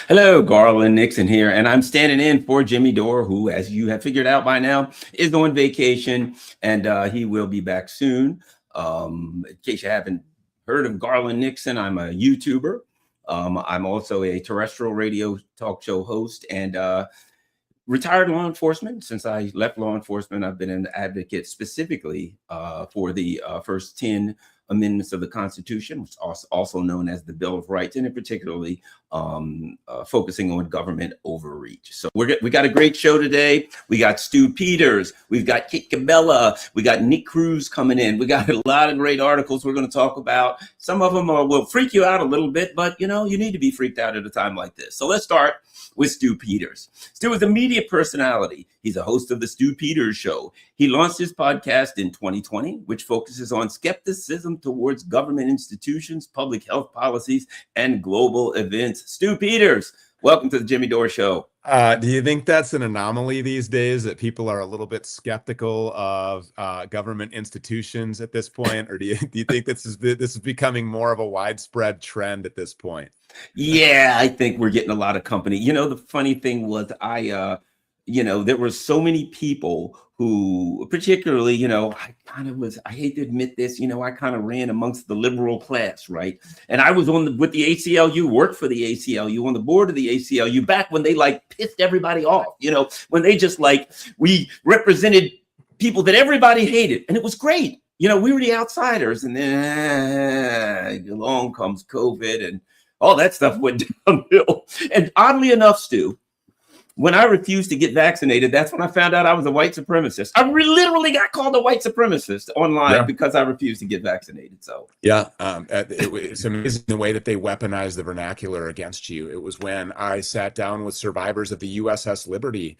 Hello, Garland Nixon here, and I'm standing in for Jimmy Dore, who, as you have figured out by now, is on vacation, and he will be back soon. In case you haven't heard of Garland Nixon, I'm a YouTuber. I'm also a terrestrial radio talk show host and retired law enforcement. Since I left law enforcement, I've been an advocate specifically for the first 10 amendments of the Constitution, which is also known as the Bill of Rights, and in particularly focusing on government overreach. So we got a great show today. We got Stu Peters, we've got Kit Cabela, we got Nick Cruz coming in. We got a lot of great articles we're going to talk about. Some of them will freak you out a little bit, but you know, you need to be freaked out at a time like this. So let's start with Stu Peters. Stu is a media personality. He's a host of the Stu Peters Show. He launched his podcast in 2020, which focuses on skepticism towards government institutions, public health policies, and global events. Stu Peters, welcome to the Jimmy Dore Show. Do you think that's an anomaly these days, that people are a little bit skeptical of government institutions at this point, or do you think this is becoming more of a widespread trend at this point? Yeah, I think we're getting a lot of company. You know, the funny thing was there were so many people who, particularly, I hate to admit this, I kind of ran amongst the liberal class, right? And I was with the ACLU, worked for the ACLU, on the board of the ACLU back when they pissed everybody off, when they just we represented people that everybody hated, and it was great. We were the outsiders, and then along comes COVID and all that stuff went downhill. And oddly enough, Stu, when I refused to get vaccinated, that's when I found out I was a white supremacist. I literally got called a white supremacist online because I refused to get vaccinated. So yeah, it's amazing the way that they weaponize the vernacular against you. It was when I sat down with survivors of the USS Liberty,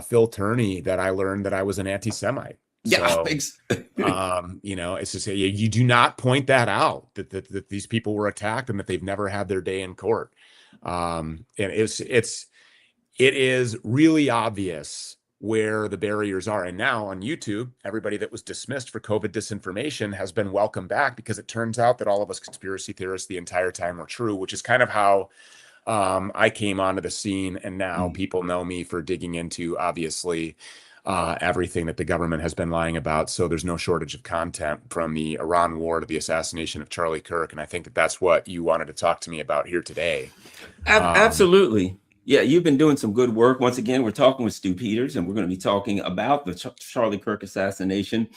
Phil Turney, that I learned that I was an anti-Semite. Yeah, so, you know, it's just you do not point that out that these people were attacked and that they've never had their day in court. And it is really obvious where the barriers are. And now on YouTube, everybody that was dismissed for COVID disinformation has been welcomed back, because it turns out that all of us conspiracy theorists the entire time were true, which is kind of how I came onto the scene. And now people know me for digging into, obviously, everything that the government has been lying about. So there's no shortage of content, from the Iran war to the assassination of Charlie Kirk. And I think that that's what you wanted to talk to me about here today. Absolutely. Yeah, you've been doing some good work. Once again, we're talking with Stu Peters, and we're going to be talking about the Charlie Kirk assassination.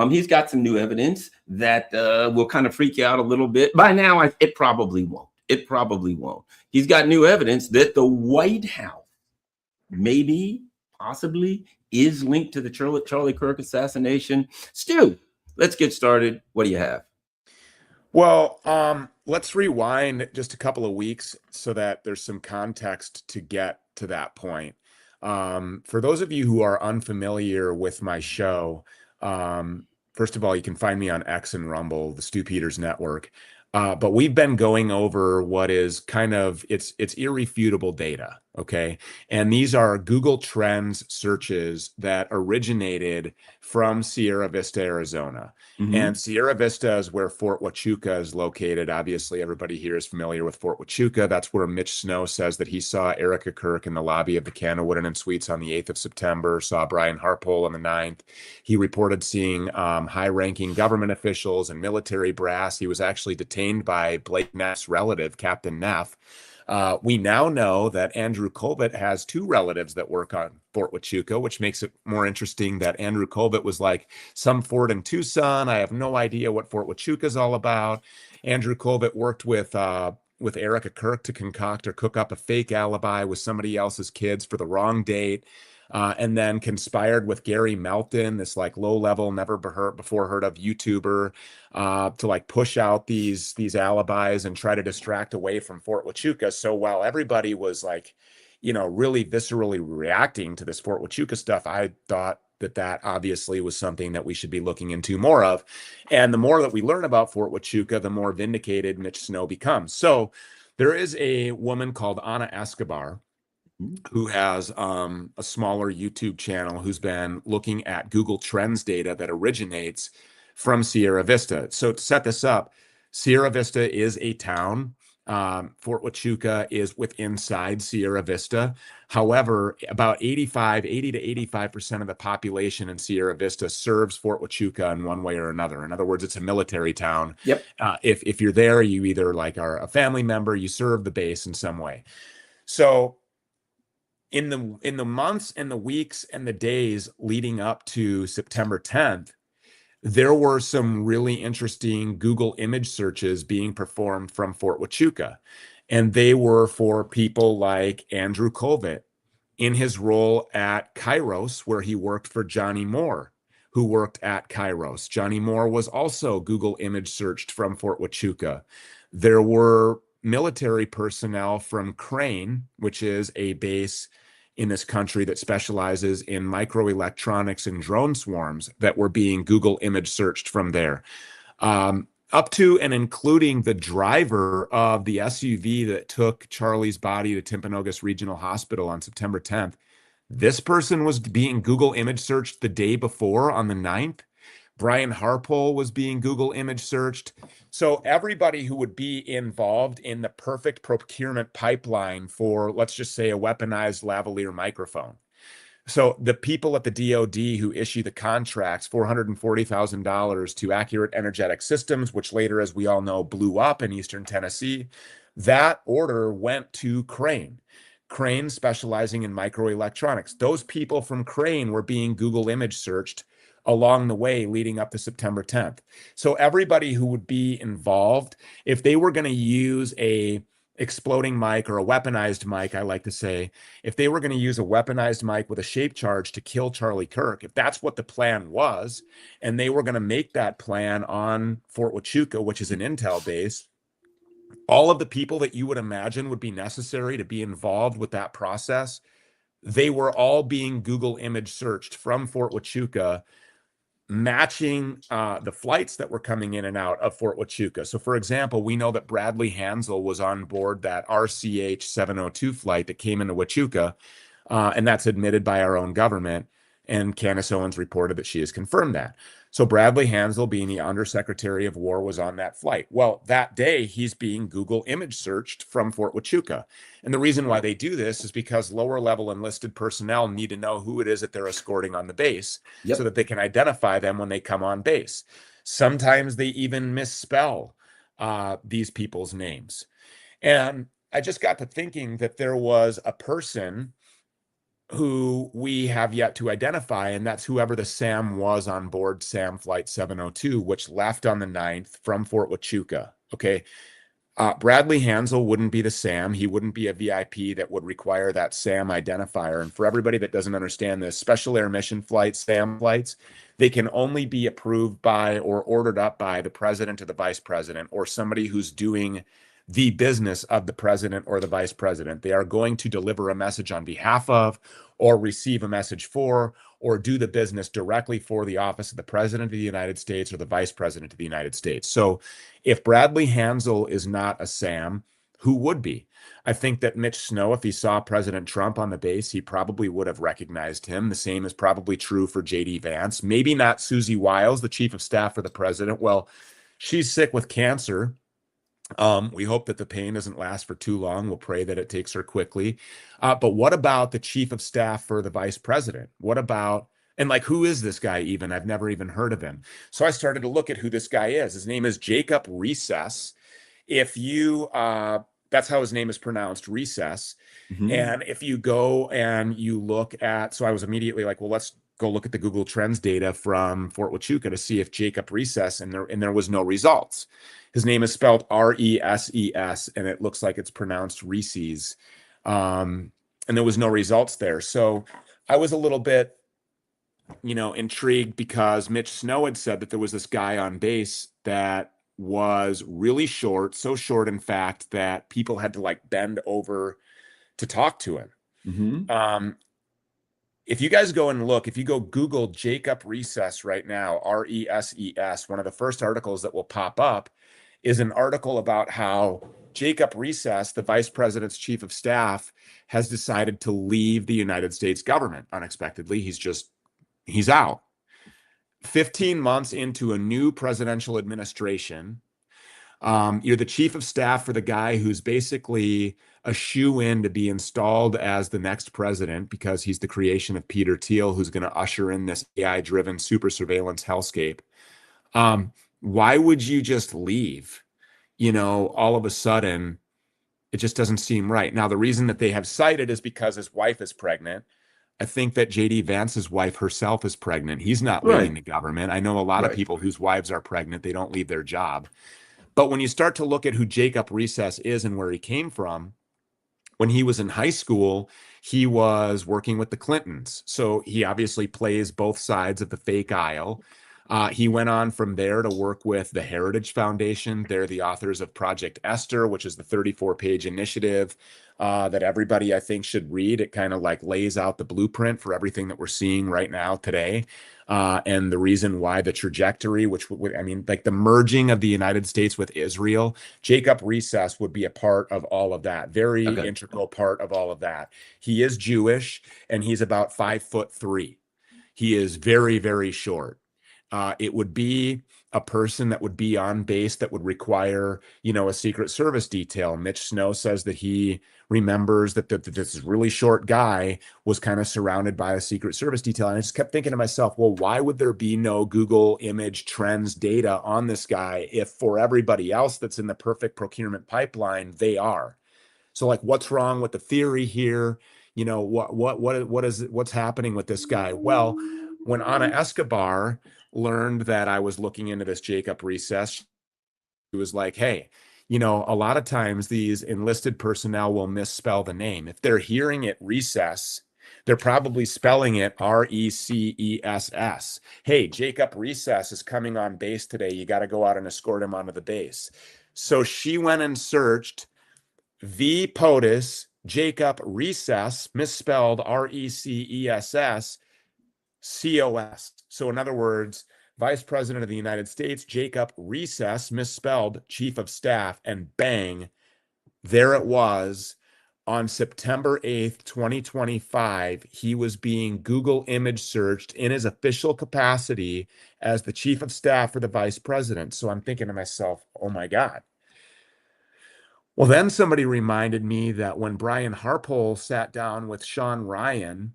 He's got some new evidence that will kind of freak you out a little bit. By now, it probably won't. It probably won't. He's got new evidence that the White House maybe, possibly, is linked to the Charlie Kirk assassination. Stu, let's get started. What do you have? Well, let's rewind just a couple of weeks so that there's some context to get to that point. For those of you who are unfamiliar with my show, first of all, you can find me on X and Rumble, the Stu Peters Network. But we've been going over what is kind of, it's irrefutable data, okay? And these are Google Trends searches that originated from Sierra Vista, Arizona. And Sierra Vista is where Fort Huachuca is located. Obviously, everybody here is familiar with Fort Huachuca. That's where Mitch Snow says that he saw Erica Kirk in the lobby of the Canna Wooden and Suites on the 8th of September, saw Brian Harpole on the 9th. He reported seeing high-ranking government officials and military brass. He was actually detained by Blake Neff's relative, Captain Neff. We now know that Andrew Colbert has two relatives that work on Fort Huachuca, which makes it more interesting that Andrew Colbert was like, some fort in Tucson. I have no idea what Fort Huachuca is all about. Andrew Colbert worked with Erica Kirk to concoct or cook up a fake alibi with somebody else's kids for the wrong date. And then conspired with Gary Melton, this like low-level, never before heard of YouTuber, to like push out these alibis and try to distract away from Fort Huachuca. So while everybody was like, you know, really viscerally reacting to this Fort Huachuca stuff, I thought that obviously was something that we should be looking into more of. And the more that we learn about Fort Huachuca, the more vindicated Mitch Snow becomes. So there is a woman called Ana Escobar, who has a smaller YouTube channel, who's been looking at Google Trends data that originates from Sierra Vista. So to set this up, Sierra Vista is a town. Fort Huachuca is inside Sierra Vista. However, about 80 to 85% of the population in Sierra Vista serves Fort Huachuca in one way or another. In other words, it's a military town. Yep. If you're there, you either like are a family member, you serve the base in some way. So in the months and the weeks and the days leading up to September 10th, there were some really interesting Google image searches being performed from Fort Huachuca. And they were for people like Andrew Colbert in his role at Kairos, where he worked for Johnny Moore, who worked at Kairos. Johnny Moore was also Google image searched from Fort Huachuca. There were military personnel from Crane, which is a base in this country that specializes in microelectronics and drone swarms, that were being Google image searched from there. Up to and including the driver of the SUV that took Charlie's body to Timpanogos Regional Hospital on September 10th. This person was being Google image searched the day before on the 9th. Brian Harpole was being Google image searched. So everybody who would be involved in the perfect procurement pipeline for, let's just say, a weaponized lavalier microphone. So the people at the DoD who issue the contracts, $440,000 to Accurate Energetic Systems, which later, as we all know, blew up in Eastern Tennessee, that order went to Crane. Crane specializing in microelectronics. Those people from Crane were being Google image searched along the way leading up to September 10th. So everybody who would be involved, if they were going to use a exploding mic or a weaponized mic, I like to say, if they were going to use a weaponized mic with a shape charge to kill Charlie Kirk, if that's what the plan was, and they were going to make that plan on Fort Huachuca, which is an intel base, all of the people that you would imagine would be necessary to be involved with that process, they were all being Google image searched from Fort Huachuca, matching the flights that were coming in and out of Fort Huachuca. So, for example, we know that Bradley Hansel was on board that RCH 702 flight that came into Huachuca, and that's admitted by our own government. And Candace Owens reported that she has confirmed that. So Bradley Hansel, being the Undersecretary of War, was on that flight. Well, that day, he's being Google image searched from Fort Huachuca. And the reason why they do this is because lower level enlisted personnel need to know who it is that they're escorting on the base so that they can identify them when they come on base. Sometimes they even misspell these people's names. And I just got to thinking that there was a person who we have yet to identify, and that's whoever the SAM was on board SAM Flight 702, which left on the 9th from Fort Huachuca. Okay. Bradley Hansel wouldn't be the SAM. He wouldn't be a VIP that would require that SAM identifier. And for everybody that doesn't understand this, special air mission flights, SAM flights, they can only be approved by or ordered up by the president or the vice president or somebody who's doing the business of the president or the vice president. They are going to deliver a message on behalf of, or receive a message for, or do the business directly for the office of the president of the United States or the vice president of the United States. So if Bradley Hansel is not a SAM, who would be? I think that Mitch Snow, if he saw President Trump on the base, he probably would have recognized him. The same is probably true for JD Vance. Maybe not Susie Wiles, the chief of staff for the president. Well, she's sick with cancer. We hope that the pain doesn't last for too long. We'll pray that it takes her quickly. But what about the chief of staff for the vice president? What about, and like, who is this guy even? I've never even heard of him. So I started to look at who this guy is. His name is Jacob Recess. If you, that's how his name is pronounced, Recess. Mm-hmm. And if you go and you look at, so I was immediately like, well, let's go look at the Google Trends data from Fort Huachuca to see if Jacob Recess, and there was no results. His name is spelled R-E-S-E-S, and it looks like it's pronounced Reese's. And there was no results there. So I was a little bit, intrigued because Mitch Snow had said that there was this guy on base that was really short, so short, in fact, that people had to like bend over to talk to him. Mm-hmm. If you guys go and look, if you go Google Jacob Recess right now, R-E-S-E-S, one of the first articles that will pop up is an article about how Jacob Recess, the vice president's chief of staff, has decided to leave the United States government unexpectedly. He's out. 15 months into a new presidential administration, you're the chief of staff for the guy who's basically a shoe-in to be installed as the next president because he's the creation of Peter Thiel, who's going to usher in this AI-driven super surveillance hellscape. Why would you just leave? All of a sudden, it just doesn't seem right. Now, the reason that they have cited is because his wife is pregnant. I think that JD Vance's wife herself is pregnant. He's not leaving the government. I know a lot of people whose wives are pregnant. They don't leave their job. But when you start to look at who Jacob Recess is and where he came from, when he was in high school, he was working with the Clintons. So he obviously plays both sides of the fake aisle. He went on from there to work with the Heritage Foundation. They're the authors of Project Esther, which is the 34-page initiative that everybody, I think, should read. It kind of like lays out the blueprint for everything that we're seeing right now today. And the reason why the trajectory, like the merging of the United States with Israel, Jacob Recess would be a part of all of that, very integral part of all of that. He is Jewish and he's about 5'3". He is very, very short. It would be a person that would be on base that would require, a Secret Service detail. Mitch Snow says that he remembers that this really short guy was kind of surrounded by a Secret Service detail. And I just kept thinking to myself, well, why would there be no Google image trends data on this guy if for everybody else that's in the perfect procurement pipeline, they are? So like, what's wrong with the theory here? What's happening with this guy? Well, when Ana Escobar learned that I was looking into this Jacob Recess, she was like, hey, you know, a lot of times these enlisted personnel will misspell the name. If they're hearing it recess, they're probably spelling it Recess. Hey, Jacob Recess is coming on base today. You got to go out and escort him onto the base. So she went and searched V POTUS, Jacob Recess, misspelled Recess, COS. So in other words, Vice President of the United States, Jacob Recess, misspelled Chief of Staff, and bang, there it was. On September 8th, 2025, he was being Google image searched in his official capacity as the Chief of Staff for the Vice President. So I'm thinking to myself, oh my God. Well, then somebody reminded me that when Brian Harpole sat down with Sean Ryan,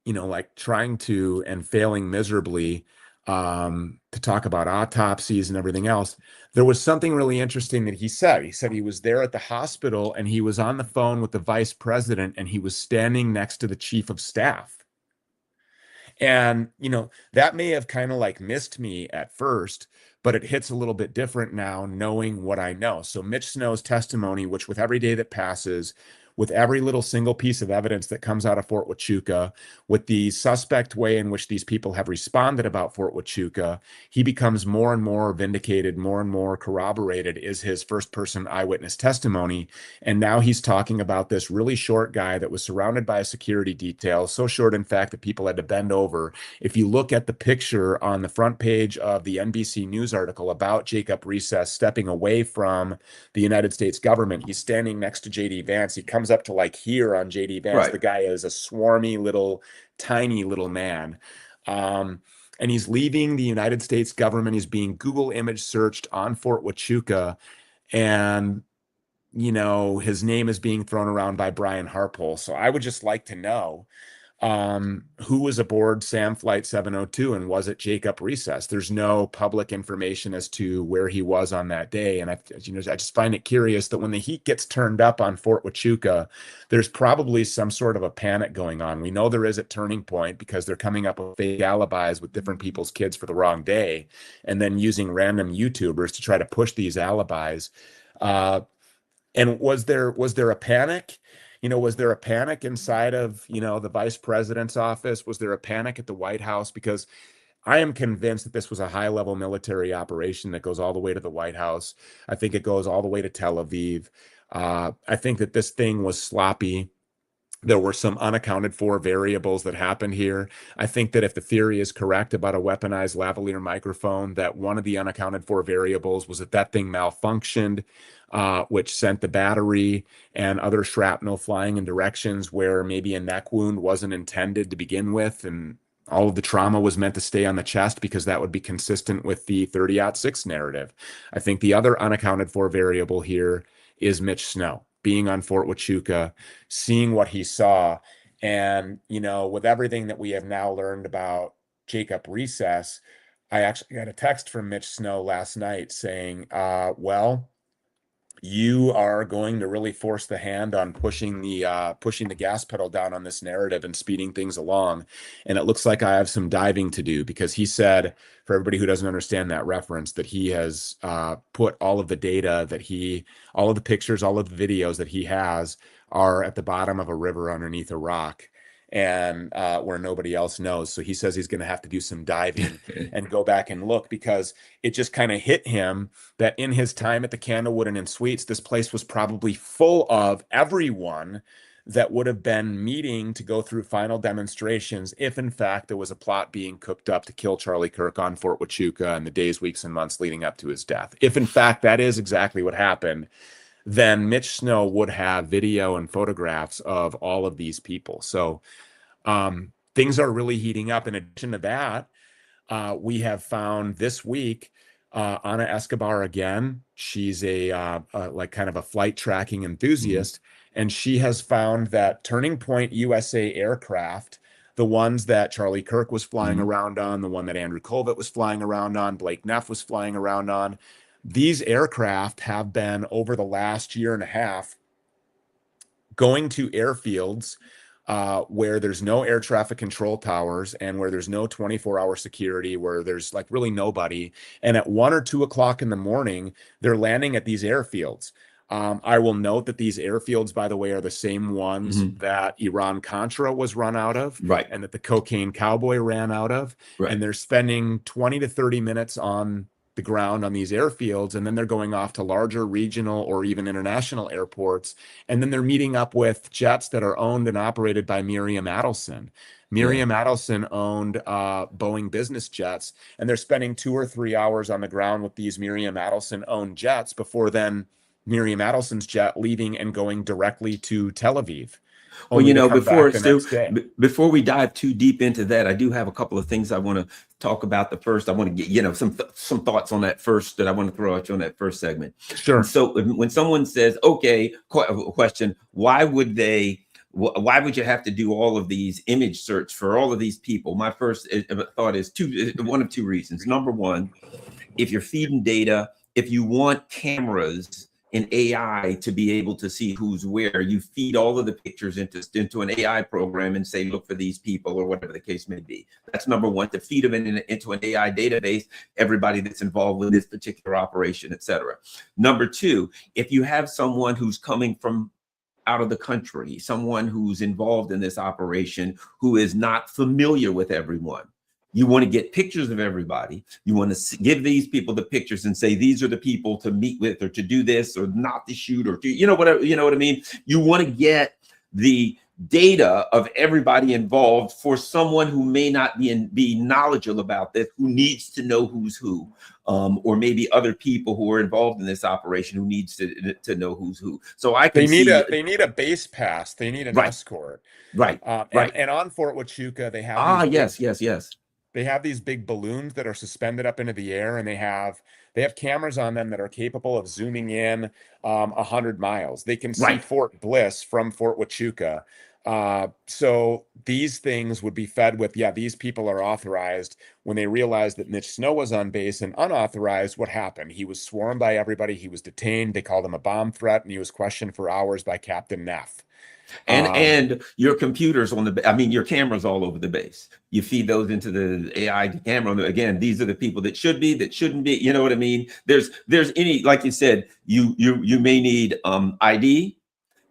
you know, like trying to and failing miserably to talk about autopsies and everything else, there was something really interesting that he said. He said he was there at the hospital and he was on the phone with the vice president and he was standing next to the chief of staff. And, you know, that may have kind of like missed me at first, but it hits a little bit different now knowing what I know. So Mitch Snow's testimony, which with every day that passes, with every little single piece of evidence that comes out of Fort Huachuca, with the suspect way in which these people have responded about Fort Huachuca, he becomes more and more vindicated, more and more corroborated is his first-person eyewitness testimony. And now he's talking about this really short guy that was surrounded by a security detail, so short, in fact, that people had to bend over. If you look at the picture on the front page of the NBC News article about Jacob Recess stepping away from the United States government, he's standing next to J.D. Vance. He comes up to like here on J.D. Vance. Right. The guy is a swarmy little, tiny little man. And he's leaving the United States government. He's being Google image searched on Fort Huachuca. And, you know, his name is being thrown around by Brian Harpole. So I would just like to know who was aboard SAM Flight 702 and was it Jacob Recess? There's no public information as to where he was on that day. And I just find it curious that when the heat gets turned up on Fort Huachuca, there's probably some sort of a panic going on. We know there is at Turning Point because they're coming up with fake alibis with different people's kids for the wrong day and then using random YouTubers to try to push these alibis. And was there a panic? You know, was there a panic inside of, you know, the vice president's office? Was there a panic at the White House? Because I am convinced that this was a high-level military operation that goes all the way to the White House. I think it goes all the way to Tel Aviv. I think that this thing was sloppy. There were some unaccounted for variables that happened here. I think that if the theory is correct about a weaponized lavalier microphone, that one of the unaccounted for variables was that that thing malfunctioned, which sent the battery and other shrapnel flying in directions where maybe a neck wound wasn't intended to begin with. And all of the trauma was meant to stay on the chest because that would be consistent with the 30-06 narrative. I think the other unaccounted for variable here is Mitch Snow being on Fort Huachuca, seeing what he saw. And, you know, with everything that we have now learned about Jacob Recess, I actually got a text from Mitch Snow last night saying, well, you are going to really force the hand on pushing the gas pedal down on this narrative and speeding things along. And it looks like I have some diving to do, because he said, for everybody who doesn't understand that reference, that he has put all of the data that all of the pictures, all of the videos that he has are at the bottom of a river underneath a rock, and where nobody else knows. So he says he's going to have to do some diving and go back and look, because it just kind of hit him that in his time at the Candlewood Inn and Suites, this place was probably full of everyone that would have been meeting to go through final demonstrations if in fact there was a plot being cooked up to kill Charlie Kirk on Fort Huachuca in the days, weeks, and months leading up to his death. If in fact that is exactly what happened, then Mitch Snow would have video and photographs of all of these people. So things are really heating up. In addition to that, we have found this week Ana Escobar again. She's a like kind of a flight tracking enthusiast, and she has found that Turning Point USA aircraft, the ones that Charlie Kirk was flying around on, the one that Andrew Colvett was flying around on, Blake Neff was flying around on, these aircraft have been, over the last year and a half, going to airfields where there's no air traffic control towers and where there's no 24-hour security, where there's like really nobody. And at 1 or 2 o'clock in the morning, they're landing at these airfields. I will note that these airfields, by the way, are the same ones that Iran-Contra was run out of, Right. and that the Cocaine Cowboy ran out of. Right. And they're spending 20 to 30 minutes on the ground on these airfields, and then they're going off to larger regional or even international airports, and then they're meeting up with jets that are owned and operated by Miriam Adelson. Miriam Adelson owned Boeing business jets, and they're spending 2 or 3 hours on the ground with these Miriam Adelson owned jets before then Miriam Adelson's jet leaving and going directly to Tel Aviv. Well, you know, before we dive too deep into that, I do have a couple of things I want to talk about. The first, I want to get, you know, some thoughts on that first, that I want to throw at you on that first segment. Sure. And so when someone says, okay, question, why would you have to do all of these image search for all of these people? My first thought is one of two reasons. Number one, if you're feeding data, if you want cameras and AI to be able to see who's where, you feed all of the pictures into an AI program and say, look for these people, or whatever the case may be. That's number one, to feed them into an AI database, everybody that's involved with this particular operation, et cetera. Number two, if you have someone who's coming from out of the country, someone who's involved in this operation who is not familiar with everyone, you want to get pictures of everybody. You want to give these people the pictures and say, these are the people to meet with, or to do this, or not to shoot, or to, you know, whatever, you know what I mean? You want to get the data of everybody involved for someone who may not be knowledgeable about this, who needs to know who's who, or maybe other people who are involved in this operation who needs to know who's who. So I can they need a base pass. They need an escort. Right. And on Fort Huachuca, they have yes. They have these big balloons that are suspended up into the air, and they have cameras on them that are capable of zooming in 100 miles. They can see Fort Bliss from Fort Huachuca. So these things would be fed with, these people are authorized. When they realized that Mitch Snow was on base and unauthorized, what happened? He was swarmed by everybody. He was detained. They called him a bomb threat, and he was questioned for hours by Captain Neff. And your computers your cameras all over the base. You feed those into the AI camera. Again, these are the people that should be, that shouldn't be. You know what I mean? There's any, like you said, you may need ID,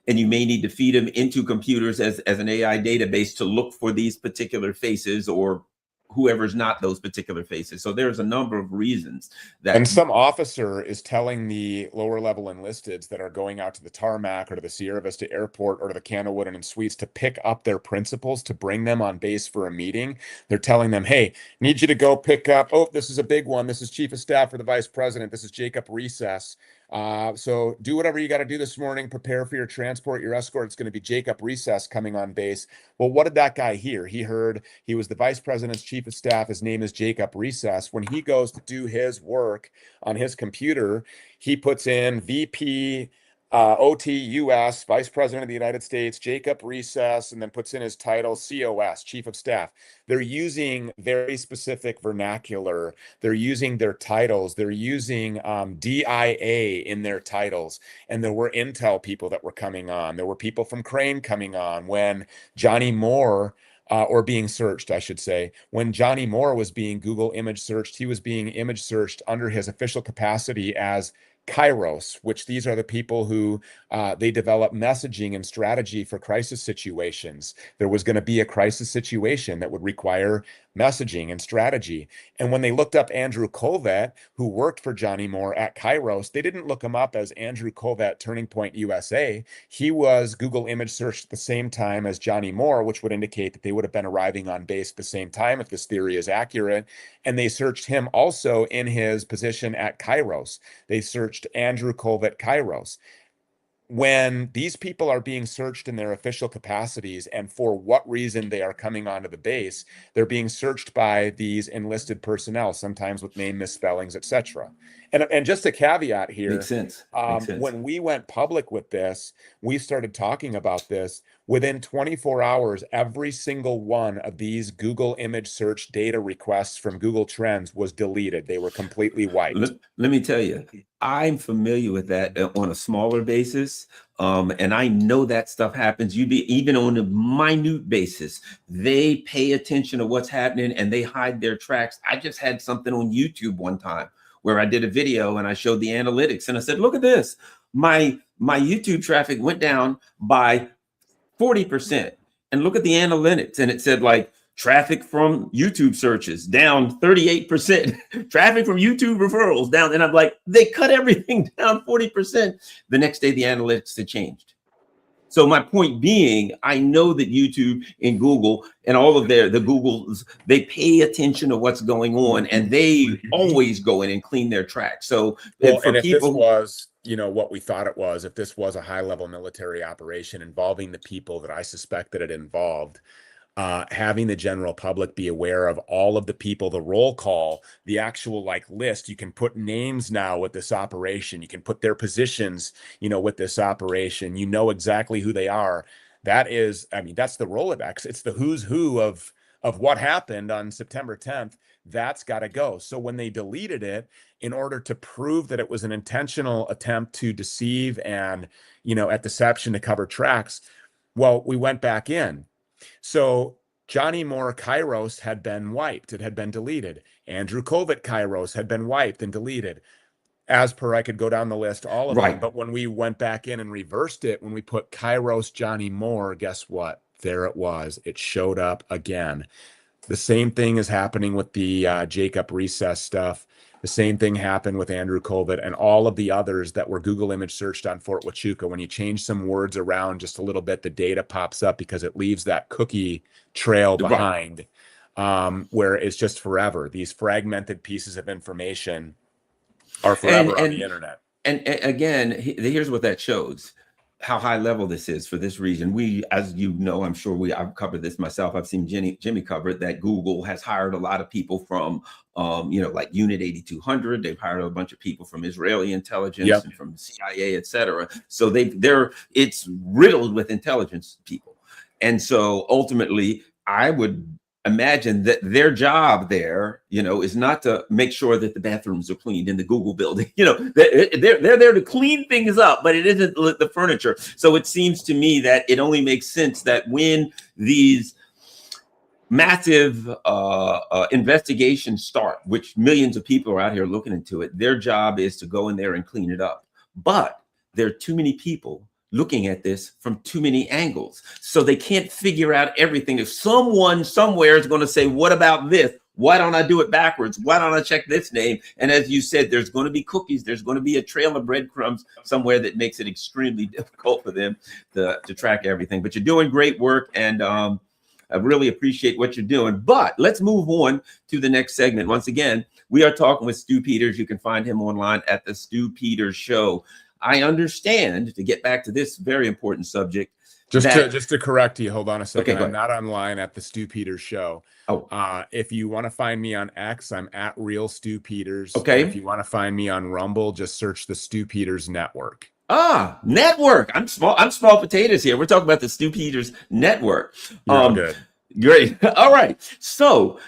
and you may need to feed them into computers as an AI database to look for these particular faces, or whoever's not those particular faces. So there's a number of reasons that. And some officer is telling the lower level enlisteds that are going out to the tarmac or to the Sierra Vista Airport or to the Candlewood and Suites to pick up their principals to bring them on base for a meeting. They're telling them, hey, need you to go pick up. Oh, this is a big one. This is Chief of Staff for the Vice President. This is Jacob Recess. So do whatever you got to do this morning. Prepare for your transport, your escort. It's going to be Jacob Recess coming on base. Well, what did that guy hear? He heard he was the Vice President's Chief of Staff. His name is Jacob Recess. When he goes to do his work on his computer, he puts in VP OTUS, Vice President of the United States, Jacob Recess, and then puts in his title, COS, Chief of Staff. They're using very specific vernacular. They're using their titles. They're using DIA in their titles. And there were intel people that were coming on. There were people from Crane coming on when Johnny Moore, or being searched, I should say. When Johnny Moore was being Google image searched, he was being image searched under his official capacity as Kairos, which these are the people who they develop messaging and strategy for crisis situations. There was going to be a crisis situation that would require messaging and strategy. And when they looked up Andrew Covet, who worked for Johnny Moore at Kairos, they didn't look him up as Andrew Covet, Turning Point USA. He was Google image searched at the same time as Johnny Moore, which would indicate that they would have been arriving on base at the same time if this theory is accurate. And they searched him also in his position at Kairos. They searched Andrew Covet Kairos. When these people are being searched in their official capacities and for what reason they are coming onto the base, they're being searched by these enlisted personnel, sometimes with name misspellings, etc. And just a caveat here, Makes sense. When we went public with this, we started talking about this. Within 24 hours, every single one of these Google image search data requests from Google Trends was deleted. They were completely wiped. Let me tell you, I'm familiar with that on a smaller basis. And I know that stuff happens. You'd be even on a minute basis. They pay attention to what's happening and they hide their tracks. I just had something on YouTube one time where I did a video and I showed the analytics and I said, look at this. My YouTube traffic went down by 40%. And look at the analytics. And it said like traffic from YouTube searches down 38%, traffic from YouTube referrals down. And I'm like, they cut everything down 40%. The next day, the analytics had changed. So my point being, I know that YouTube and Google and all of the Googles, they pay attention to what's going on and they always go in and clean their tracks. So well, for and if people, this was, you know, what we thought it was, if this was a high-level military operation involving the people that I suspect that it involved, having the general public be aware of all of the people, the roll call, the actual like list. You can put names now with this operation. You can put their positions, you know, with this operation. You know exactly who they are. That is, I mean, that's the Rolodex. It's the who's who of what happened on September 10th. That's got to go. So when they deleted it, in order to prove that it was an intentional attempt to deceive and, you know, at deception to cover tracks, well, we went back in. So Johnny Moore Kairos had been wiped. It had been deleted. Andrew Kovic Kairos had been wiped and deleted. As per, I could go down the list, all of them. But when we went back in and reversed it, when we put Kairos Johnny Moore, guess what? There it was. It showed up again. The same thing is happening with the Jacob Recess stuff. The same thing happened with Andrew Kovic and all of the others that were Google image searched on Fort Huachuca. When you change some words around just a little bit, the data pops up because it leaves that cookie trail behind, where it's just forever. These fragmented pieces of information are forever on the internet. And again, here's what that shows. How high level this is for this reason. We, as you know, I'm sure I've covered this myself. I've seen Jimmy cover it, that Google has hired a lot of people from, you know, like Unit 8200. They've hired a bunch of people from Israeli intelligence and from CIA, et cetera. So it's riddled with intelligence people. And so ultimately, I would imagine that their job there, you know, is not to make sure that the bathrooms are cleaned in the Google building. You know, they're there to clean things up, but it isn't the furniture. So it seems to me that it only makes sense that when these massive investigations start, which millions of people are out here looking into it, their job is to go in there and clean it up. But there are too many people looking at this from too many angles. So they can't figure out everything. If someone somewhere is going to say, what about this? Why don't I do it backwards? Why don't I check this name? And as you said, there's going to be cookies. There's going to be a trail of breadcrumbs somewhere that makes it extremely difficult for them to track everything. But you're doing great work. And I really appreciate what you're doing. But let's move on to the next segment. Once again, we are talking with Stu Peters. You can find him online at the Stu Peters Show. I understand, to get back to this very important subject. Just to correct you, hold on a second. Okay, I'm not online at the Stu Peters Show. If you want to find me on X, I'm at Real Stu Peters. Okay. And if you want to find me on Rumble, just search the Stu Peters Network. Network. I'm small potatoes here. We're talking about the Stu Peters Network. Good. Great. All right. So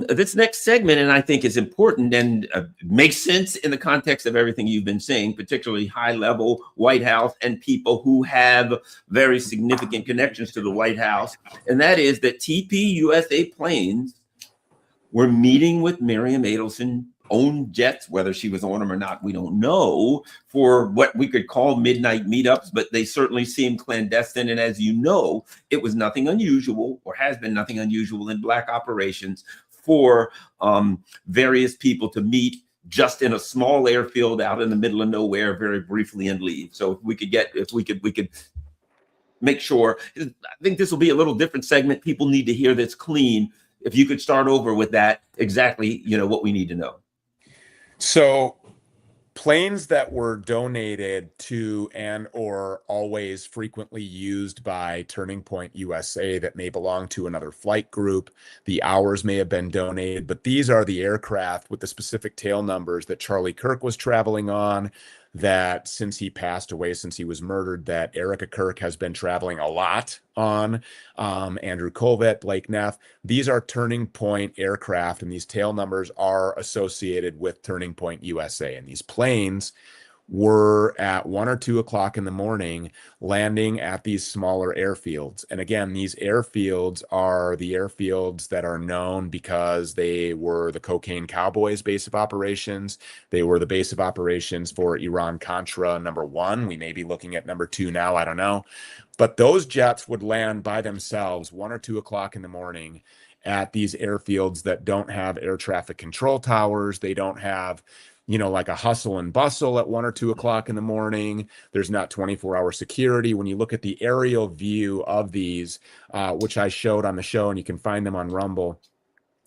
this next segment, and I think is important and makes sense in the context of everything you've been saying, particularly high level White House and people who have very significant connections to the White House. And that is that TP-USA planes were meeting with Miriam Adelson own jets, whether she was on them or not, we don't know, for what we could call midnight meetups, but they certainly seem clandestine. And as you know, it was nothing unusual, or has been nothing unusual in Black operations, for various people to meet just in a small airfield out in the middle of nowhere very briefly and leave. So if we could make sure, I think this will be a little different segment. People need to hear this clean. If you could start over with that, exactly, you know, what we need to know. So planes that were donated to and or always frequently used by Turning Point USA that may belong to another flight group, the hours may have been donated, but these are the aircraft with the specific tail numbers that Charlie Kirk was traveling on, that since he passed away, since he was murdered, that Erica Kirk has been traveling a lot on. Andrew Colvett, Blake Neff. These are Turning Point aircraft, and these tail numbers are associated with Turning Point USA. And these planes were at 1 or 2 o'clock in the morning landing at these smaller airfields. And again, these airfields are the airfields that are known because they were the Cocaine Cowboys base of operations. They were the base of operations for Iran-Contra #1. We may be looking at #2 now, I don't know. But those jets would land by themselves 1 or 2 o'clock in the morning at these airfields that don't have air traffic control towers. They don't have, you know, like a hustle and bustle at 1 or 2 o'clock in the morning. There's not 24-hour security. When you look at the aerial view of these, which I showed on the show, and you can find them on Rumble,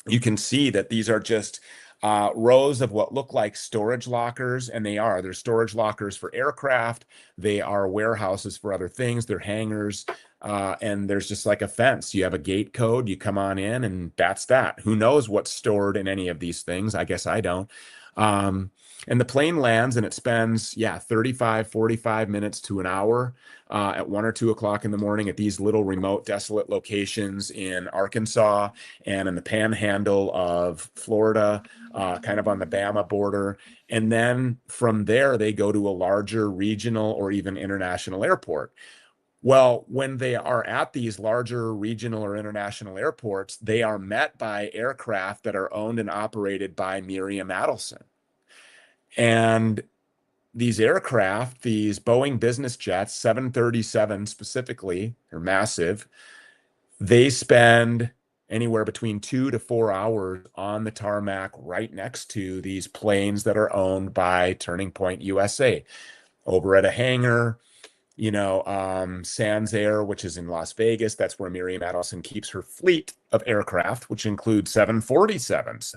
you can see that these are just rows of what look like storage lockers, and they're storage lockers for aircraft. They are warehouses for other things. They're hangars, and there's just like a fence. You have a gate code, you come on in, and that's that. Who knows what's stored in any of these things? I guess I don't. And the plane lands, and it spends 35, 45 minutes to an hour at 1 or 2 o'clock in the morning at these little remote, desolate locations in Arkansas and in the panhandle of Florida, kind of on the Bama border. And then from there, they go to a larger regional or even international airport. Well, when they are at these larger regional or international airports, they are met by aircraft that are owned and operated by Miriam Adelson. And these aircraft, these Boeing business jets, 737 specifically, are massive. They spend anywhere between 2 to 4 hours on the tarmac right next to these planes that are owned by Turning Point USA. Over at a hangar, you know, Sands Air, which is in Las Vegas, that's where Miriam Adelson keeps her fleet of aircraft, which includes 747s,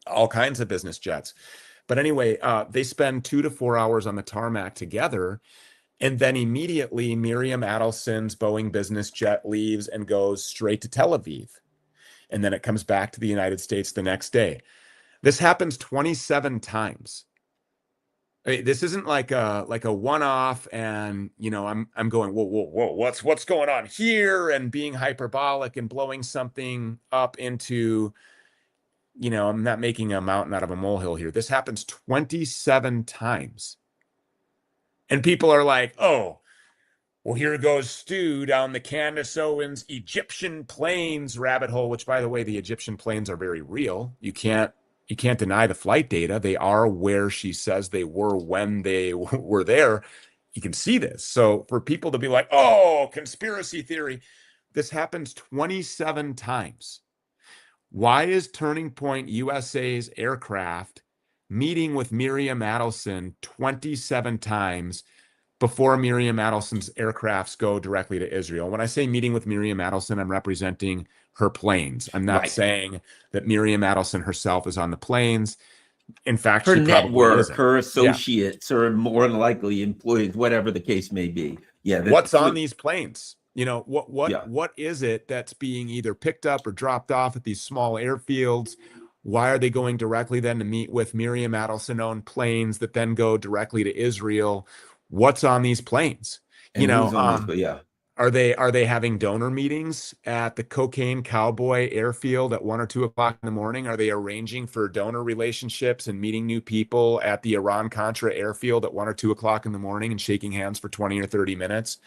all kinds of business jets. But anyway, they spend 2 to 4 hours on the tarmac together. And then immediately Miriam Adelson's Boeing business jet leaves and goes straight to Tel Aviv. And then it comes back to the United States the next day. This happens 27 times. I mean, this isn't like a one-off, and you know, I'm going, whoa, what's going on here, and being hyperbolic and blowing something up into, you know, I'm not making a mountain out of a molehill here. This happens 27 times. And people are like, oh, well, here goes Stu down the Candace Owens Egyptian planes rabbit hole, which, by the way, the Egyptian planes are very real. You can't deny the flight data. They are where she says they were when they were there. You can see this. So for people to be like, oh, conspiracy theory, this happens 27 times. Why is Turning Point USA's aircraft meeting with Miriam Adelson 27 times before Miriam Adelson's aircrafts go directly to Israel? When I say meeting with Miriam Adelson, I'm representing her planes. I'm not saying that Miriam Adelson herself is on the planes. In fact, her she network, probably her associates, or more than likely employees, whatever the case may be. Yeah. What's on these planes? You know, what is it that's being either picked up or dropped off at these small airfields? Why are they going directly then to meet with Miriam Adelson-owned planes that then go directly to Israel? What's on these planes? And you know, are they having donor meetings at the Cocaine Cowboy airfield at 1 or 2 o'clock in the morning? Are they arranging for donor relationships and meeting new people at the Iran-Contra airfield at 1 or 2 o'clock in the morning and shaking hands for 20 or 30 minutes?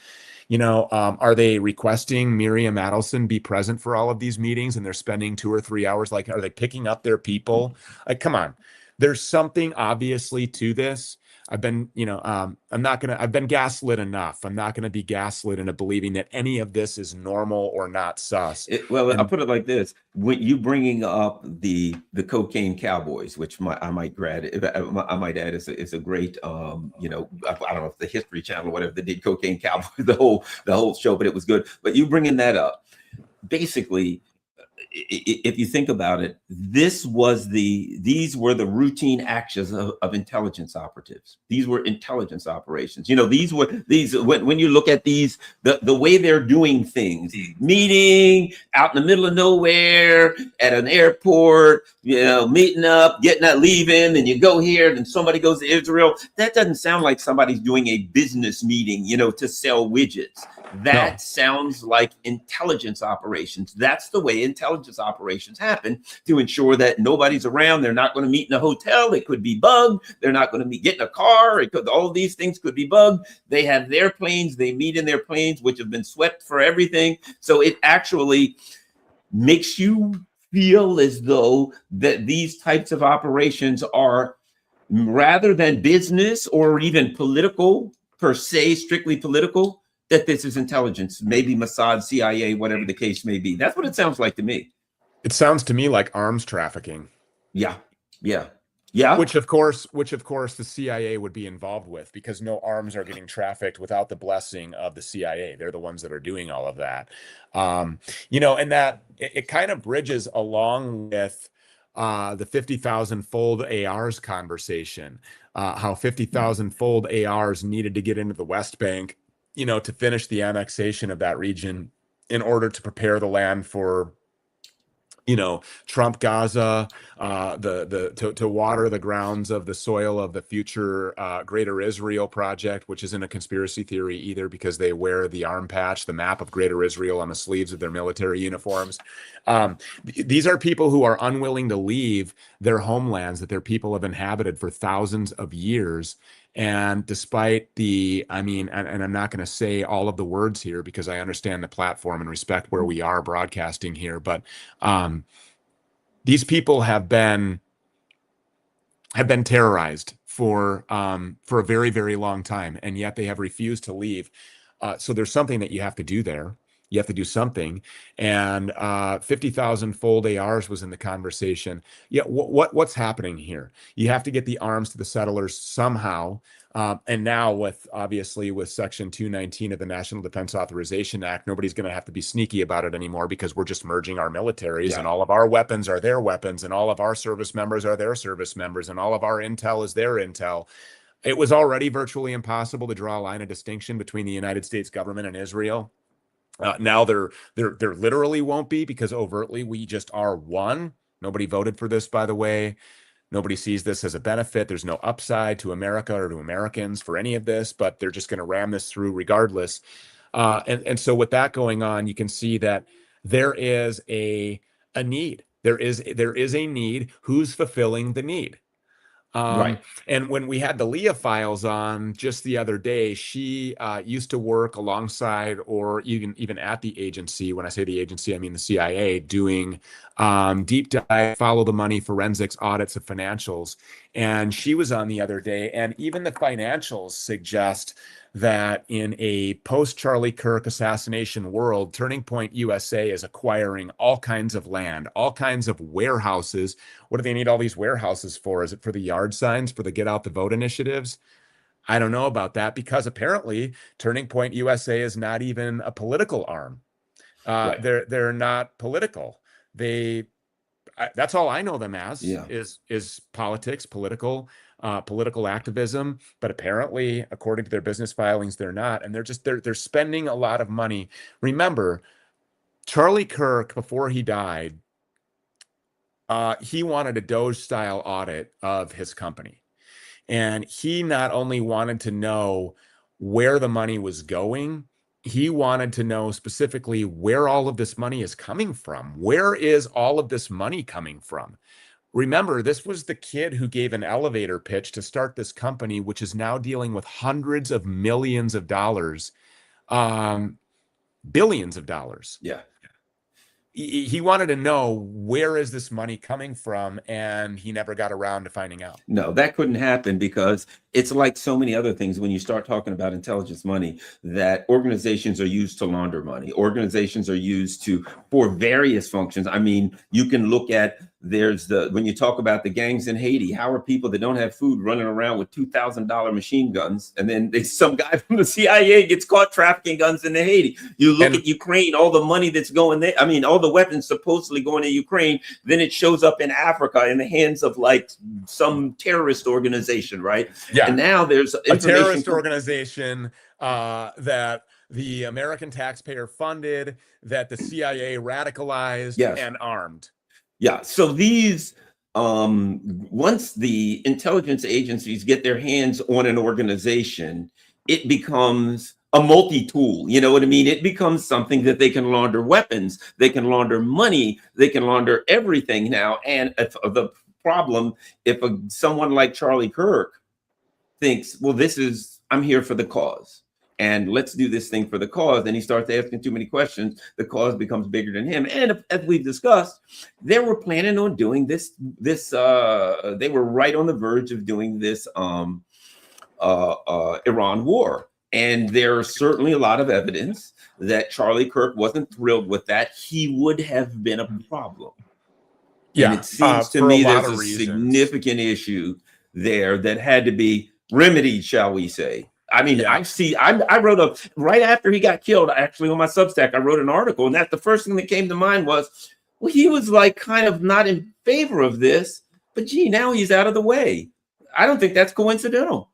You know, are they requesting Miriam Adelson be present for all of these meetings, and they're spending 2 or 3 hours? Like, are they picking up their people? Like, come on. There's something obviously to this. I've been, you know, I've been gaslit enough. I'm not going to be gaslit into believing that any of this is normal or not sus. I'll put it like this. When you bringing up the Cocaine Cowboys, which I might add is a great, you know, I don't know if the History Channel or whatever, they did Cocaine Cowboys, the whole show, but it was good. But you bringing that up, basically, if you think about it, these were the routine actions of intelligence operatives. These were intelligence operations. You know, when you look at these, the way they're doing things, meeting out in the middle of nowhere at an airport, you know, meeting up, getting out, leaving, and you go here, then somebody goes to Israel. That doesn't sound like somebody's doing a business meeting, you know, to sell widgets. That sounds like intelligence operations. That's the way intelligence operations happen, to ensure that nobody's around. They're not going to meet in a hotel. It could be bugged. They're not going to get in a car. All of these things could be bugged. They have their planes. They meet in their planes, which have been swept for everything. So it actually makes you feel as though that these types of operations are, rather than business or even political per se, strictly political, that this is intelligence, maybe Mossad, CIA, whatever the case may be. That's what it sounds like to me. It sounds to me like arms trafficking. Yeah. Which of course the CIA would be involved with, because no arms are getting trafficked without the blessing of the CIA. They're the ones that are doing all of that. You know, and that it kind of bridges along with the 50,000-fold ARs conversation, how 50,000-fold ARs needed to get into the West Bank, you know, to finish the annexation of that region in order to prepare the land for, you know, Trump Gaza, to water the grounds of the soil of the future Greater Israel project, which isn't a conspiracy theory either, because they wear the arm patch, the map of Greater Israel, on the sleeves of their military uniforms. These are people who are unwilling to leave their homelands that their people have inhabited for thousands of years. And despite I mean, and I'm not going to say all of the words here because I understand the platform and respect where we are broadcasting here, but these people have been terrorized for a very, very long time, and yet they have refused to leave. So there's something that you have to do there. You have to do something. And 50,000-fold ARs was in the conversation. Yeah, what's happening here? You have to get the arms to the settlers somehow. And now obviously with Section 219 of the National Defense Authorization Act, nobody's going to have to be sneaky about it anymore, because we're just merging our militaries, and all of our weapons are their weapons, and all of our service members are their service members, and all of our intel is their intel. It was already virtually impossible to draw a line of distinction between the United States government and Israel. Now there literally won't be, because overtly we just are one. Nobody voted for this, by the way. Nobody sees this as a benefit. There's no upside to America or to Americans for any of this, but they're just going to ram this through regardless. And so with that going on, you can see that there is a need. There is a need. Who's fulfilling the need? Right. And when we had the Leah Files on just the other day, she used to work alongside, or even at the agency. When I say the agency, I mean the CIA, doing deep dive, follow the money, forensics audits of financials. And she was on the other day, and even the financials suggest that in a post-Charlie Kirk assassination world, Turning Point USA is acquiring all kinds of land, all kinds of warehouses. What do they need all these warehouses for? Is it for the yard signs, for the Get Out the Vote initiatives? I don't know about that, because apparently Turning Point USA is not even a political arm. Right. They're not political. That's all I know them as, is politics, political activism. But apparently, according to their business filings, they're not, and they're spending a lot of money. Remember, Charlie Kirk, before he died, he wanted a Doge-style audit of his company, and he not only wanted to know where the money was going, he wanted to know specifically where all of this money is coming from. Where is all of this money coming from? Remember, this was the kid who gave an elevator pitch to start this company, which is now dealing with hundreds of millions of dollars, billions of dollars. Yeah. He wanted to know, where is this money coming from? And he never got around to finding out. No, that couldn't happen, because it's like so many other things when you start talking about intelligence money, that organizations are used to launder money. Organizations are used for various functions. I mean, you can look at There's when you talk about the gangs in Haiti, how are people that don't have food running around with $2,000 machine guns, and then some guy from the CIA gets caught trafficking guns into Haiti? You look at Ukraine, all the money that's going there. I mean, all the weapons supposedly going to Ukraine, then it shows up in Africa in the hands of like some terrorist organization, right? Yeah. And now there's a terrorist organization that the American taxpayer funded, that the CIA radicalized and armed. Yeah. So these, once the intelligence agencies get their hands on an organization, it becomes a multi-tool. You know what I mean? It becomes something that they can launder weapons, they can launder money, they can launder everything now. And the problem, if someone like Charlie Kirk thinks, well, I'm here for the cause, and let's do this thing for the cause, and he starts asking too many questions, the cause becomes bigger than him. And as we've discussed, they were planning on doing this. They were right on the verge of doing this Iran war. And there's certainly a lot of evidence that Charlie Kirk wasn't thrilled with that. He would have been a problem. Yeah, and it seems to me there's a significant issue there that had to be remedied, shall we say. I mean, I wrote right after he got killed, actually on my Substack, I wrote an article, and that's the first thing that came to mind was, well, he was like kind of not in favor of this, but gee, now he's out of the way. I don't think that's coincidental.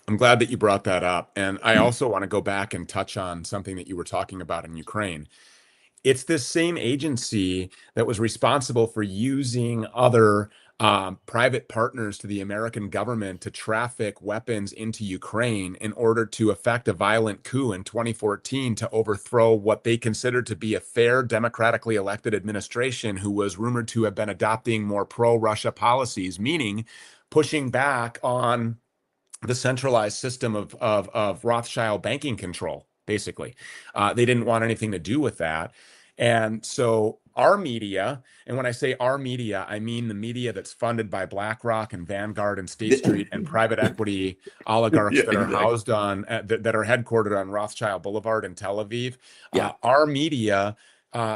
I'm glad that you brought that up. And I also want to go back and touch on something that you were talking about in Ukraine. It's this same agency that was responsible for using other private partners to the American government to traffic weapons into Ukraine in order to effect a violent coup in 2014 to overthrow what they considered to be a fair, democratically elected administration who was rumored to have been adopting more pro-Russia policies, meaning pushing back on the centralized system of Rothschild banking control, basically. They didn't want anything to do with that. And so our media, and when I say our media, I mean the media that's funded by BlackRock and Vanguard and State Street and private equity oligarchs that are housed on, that are headquartered on Rothschild Boulevard in Tel Aviv. Our media,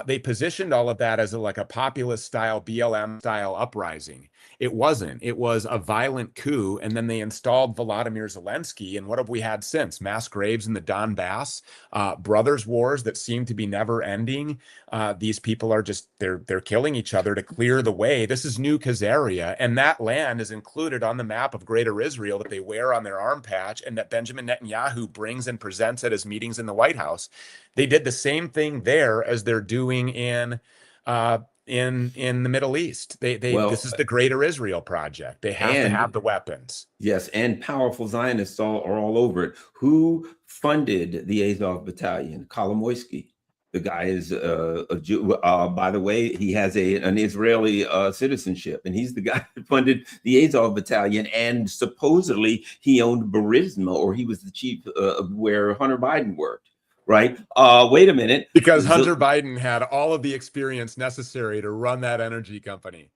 they positioned all of that as like a populist style, BLM style uprising. It wasn't. It was a violent coup. And then they installed Volodymyr Zelensky. And what have we had since? Mass graves in the Donbass, brothers wars that seem to be never ending. These people are just, they're killing each other to clear the way. This is New Khazaria. And that land is included on the map of Greater Israel that they wear on their arm patch and that Benjamin Netanyahu brings and presents at his meetings in the White House. They did the same thing there as they're doing in the Middle East. This is the Greater Israel Project. They have to have the weapons. Yes, and powerful Zionists are all over it. Who funded the Azov Battalion? Kolomoisky. The guy is a Jew. By the way, he has an Israeli citizenship, and he's the guy that funded the Azov Battalion. And supposedly he owned Burisma, or he was the chief of where Hunter Biden worked. Right. Wait a minute. Because Hunter Biden had all of the experience necessary to run that energy company.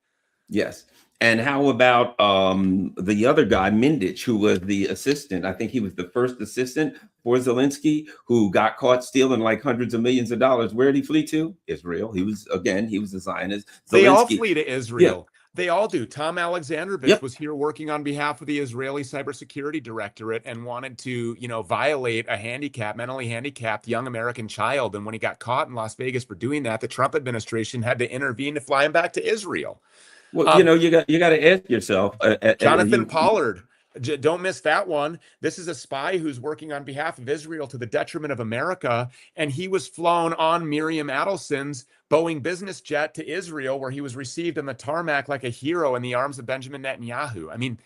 Yes. And how about the other guy, Mindich, who was the assistant? I think he was the first assistant for Zelensky, who got caught stealing like hundreds of millions of dollars. Where did he flee to? Israel. He was a Zionist. They all flee to Israel. Yeah. They all do. Tom Alexandrovich was here working on behalf of the Israeli Cybersecurity Directorate and wanted to, violate a mentally handicapped young American child. And when he got caught in Las Vegas for doing that, the Trump administration had to intervene to fly him back to Israel. Well, you got to ask yourself. Jonathan Pollard. Don't miss that one. This is a spy who's working on behalf of Israel to the detriment of America. And he was flown on Miriam Adelson's Boeing business jet to Israel, where he was received on the tarmac like a hero in the arms of Benjamin Netanyahu. I mean,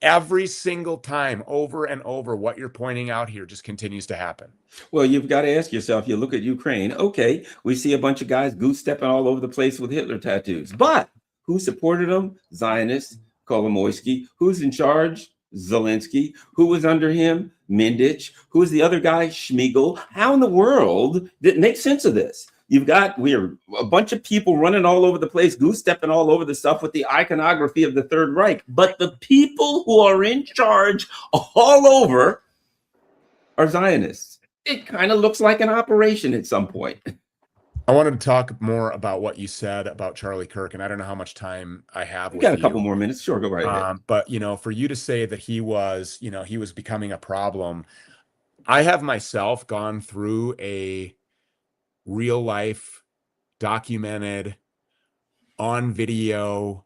every single time, over and over, what you're pointing out here just continues to happen. Well, you've got to ask yourself, you look at Ukraine. Okay, we see a bunch of guys goose stepping all over the place with Hitler tattoos. But who supported them? Zionists, Kolomoisky. Who's in charge? Zelensky. Who was under him? Mindich. Who was the other guy? Schmiegel. How in the world did it make sense of this? We're a bunch of people running all over the place, goose stepping all over the stuff with the iconography of the Third Reich. But the people who are in charge all over are Zionists. It kind of looks like an operation at some point. I wanted to talk more about what you said about Charlie Kirk, and I don't know how much time I have We with got a you. couple more minutes. Sure, go right ahead. But for you to say that he was, he was becoming a problem, I have myself gone through a real life, documented, on video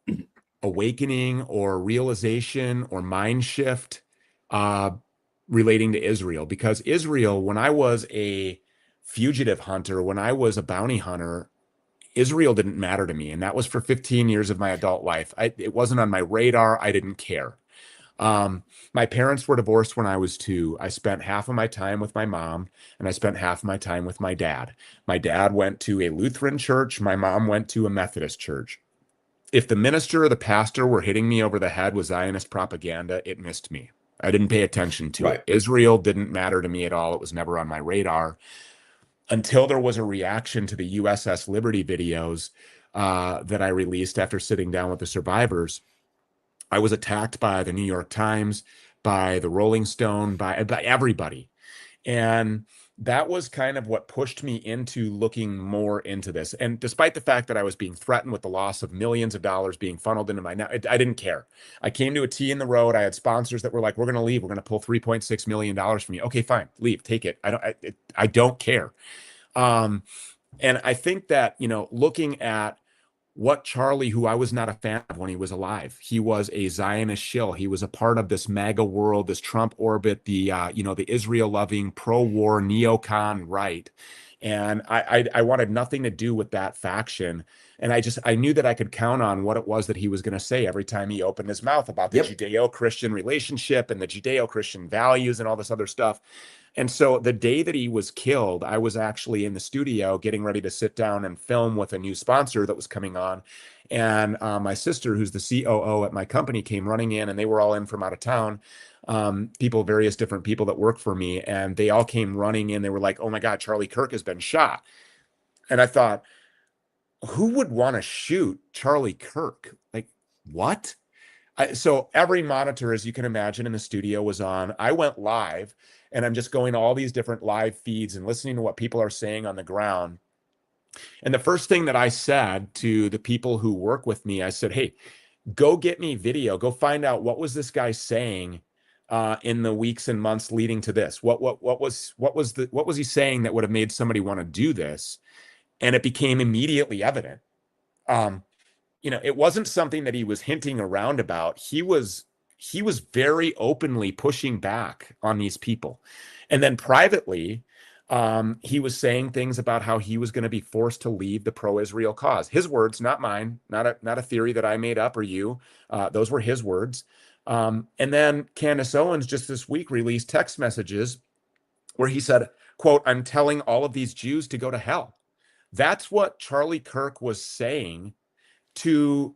awakening or realization or mind shift relating to Israel. Because Israel, when I was a fugitive hunter, when I was a bounty hunter, Israel didn't matter to me. And that was for 15 years of my adult life. It wasn't on my radar. I didn't care. My parents were divorced when I was 2. I spent half of my time with my mom, and I spent half of my time with my dad. My dad went to a Lutheran church. My mom went to a Methodist church. If the minister or the pastor were hitting me over the head with Zionist propaganda, it missed me. I didn't pay attention to it. Israel didn't matter to me at all. It was never on my radar until there was a reaction to the USS Liberty videos that I released after sitting down with the survivors. I was attacked by the New York Times, by the Rolling Stone, by everybody. And that was kind of what pushed me into looking more into this. And despite the fact that I was being threatened with the loss of millions of dollars being funneled into my, I didn't care. I came to a T in the road. I had sponsors that were like, we're going to leave. We're going to pull $3.6 million from you. Okay, fine, leave, take it. I don't care. And I think that, looking at what Charlie, who I was not a fan of when he was alive, he was a Zionist shill. He was a part of this MAGA world, this Trump orbit, the Israel-loving, pro-war neocon right. And I wanted nothing to do with that faction. And I knew that I could count on what it was that he was going to say every time he opened his mouth about the Judeo-Christian relationship and the Judeo-Christian values and all this other stuff. And so the day that he was killed, I was actually in the studio getting ready to sit down and film with a new sponsor that was coming on. And my sister, who's the COO at my company, came running in, and they were all in from out of town. Various different people that work for me. And they all came running in. They were like, oh my God, Charlie Kirk has been shot. And I thought, who would want to shoot Charlie Kirk? Like, what? So every monitor, as you can imagine, in the studio was on. I went live, and I'm just going to all these different live feeds and listening to what people are saying on the ground. And the first thing that I said to the people who work with me, I said, hey, go get me video. Go find out what was this guy saying in the weeks and months leading to this. What was he saying that would have made somebody want to do this? And it became immediately evident. It wasn't something that he was hinting around about. He was very openly pushing back on these people. And then privately, he was saying things about how he was going to be forced to leave the pro-Israel cause. His words, not mine, not a theory that I made up or you. Those were his words. And then Candace Owens just this week released text messages where he said, quote, I'm telling all of these Jews to go to hell. That's what Charlie Kirk was saying to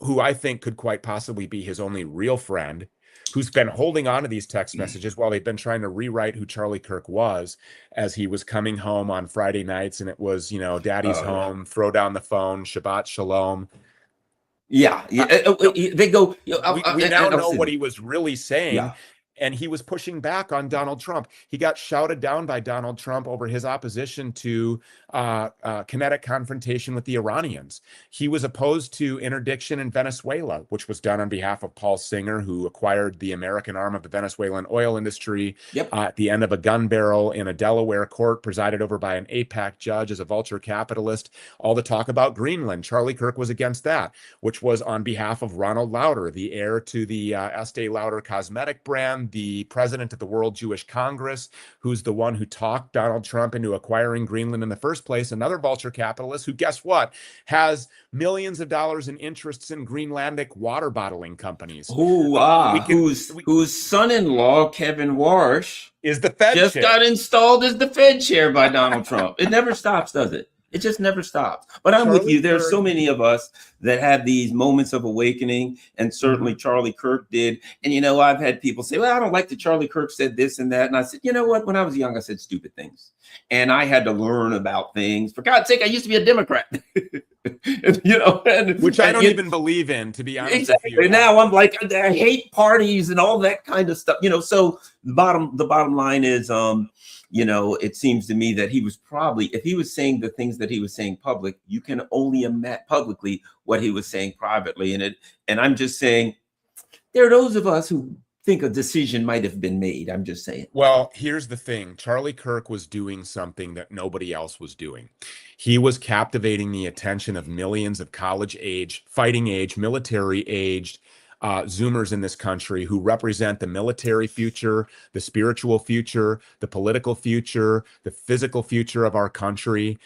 who I think could quite possibly be his only real friend, who's been holding on to these text messages while they've been trying to rewrite who Charlie Kirk was as he was coming home on Friday nights. And it was, daddy's home, throw down the phone, Shabbat Shalom. Yeah. They go. We now know what he was really saying. Yeah. And he was pushing back on Donald Trump. He got shouted down by Donald Trump over his opposition to kinetic confrontation with the Iranians. He was opposed to interdiction in Venezuela, which was done on behalf of Paul Singer, who acquired the American arm of the Venezuelan oil industry at the end of a gun barrel in a Delaware court presided over by an AIPAC judge as a vulture capitalist. All the talk about Greenland, Charlie Kirk was against that, which was on behalf of Ronald Lauder, the heir to the Estee Lauder cosmetic brand, the president of the World Jewish Congress, who's the one who talked Donald Trump into acquiring Greenland in the first place, another vulture capitalist who, guess what, has millions of dollars in interests in Greenlandic water bottling companies. Whose son-in-law, Kevin Warsh, is the Fed just chair. Got installed as the Fed chair by Donald Trump. It never stops, does it? It just never stops. But I'm with you. There's so many of us that have these moments of awakening, and certainly Charlie Kirk did. And, I've had people say, well, I don't like that Charlie Kirk said this and that. And I said, you know what? When I was young, I said stupid things. And I had to learn about things. For God's sake, I used to be a Democrat. Which I don't even believe in, to be honest. Exactly. With you. Now I'm like, I hate parties and all that kind of stuff. So the bottom line is, it seems to me that he was probably, if he was saying the things that he was saying public, you can only imagine publicly what he was saying privately. And I'm just saying, there are those of us who think a decision might have been made. I'm just saying. Well, here's the thing. Charlie Kirk was doing something that nobody else was doing. He was captivating the attention of millions of college age, fighting age, military aged Zoomers in this country who represent the military future, the spiritual future, the political future, the physical future of our country.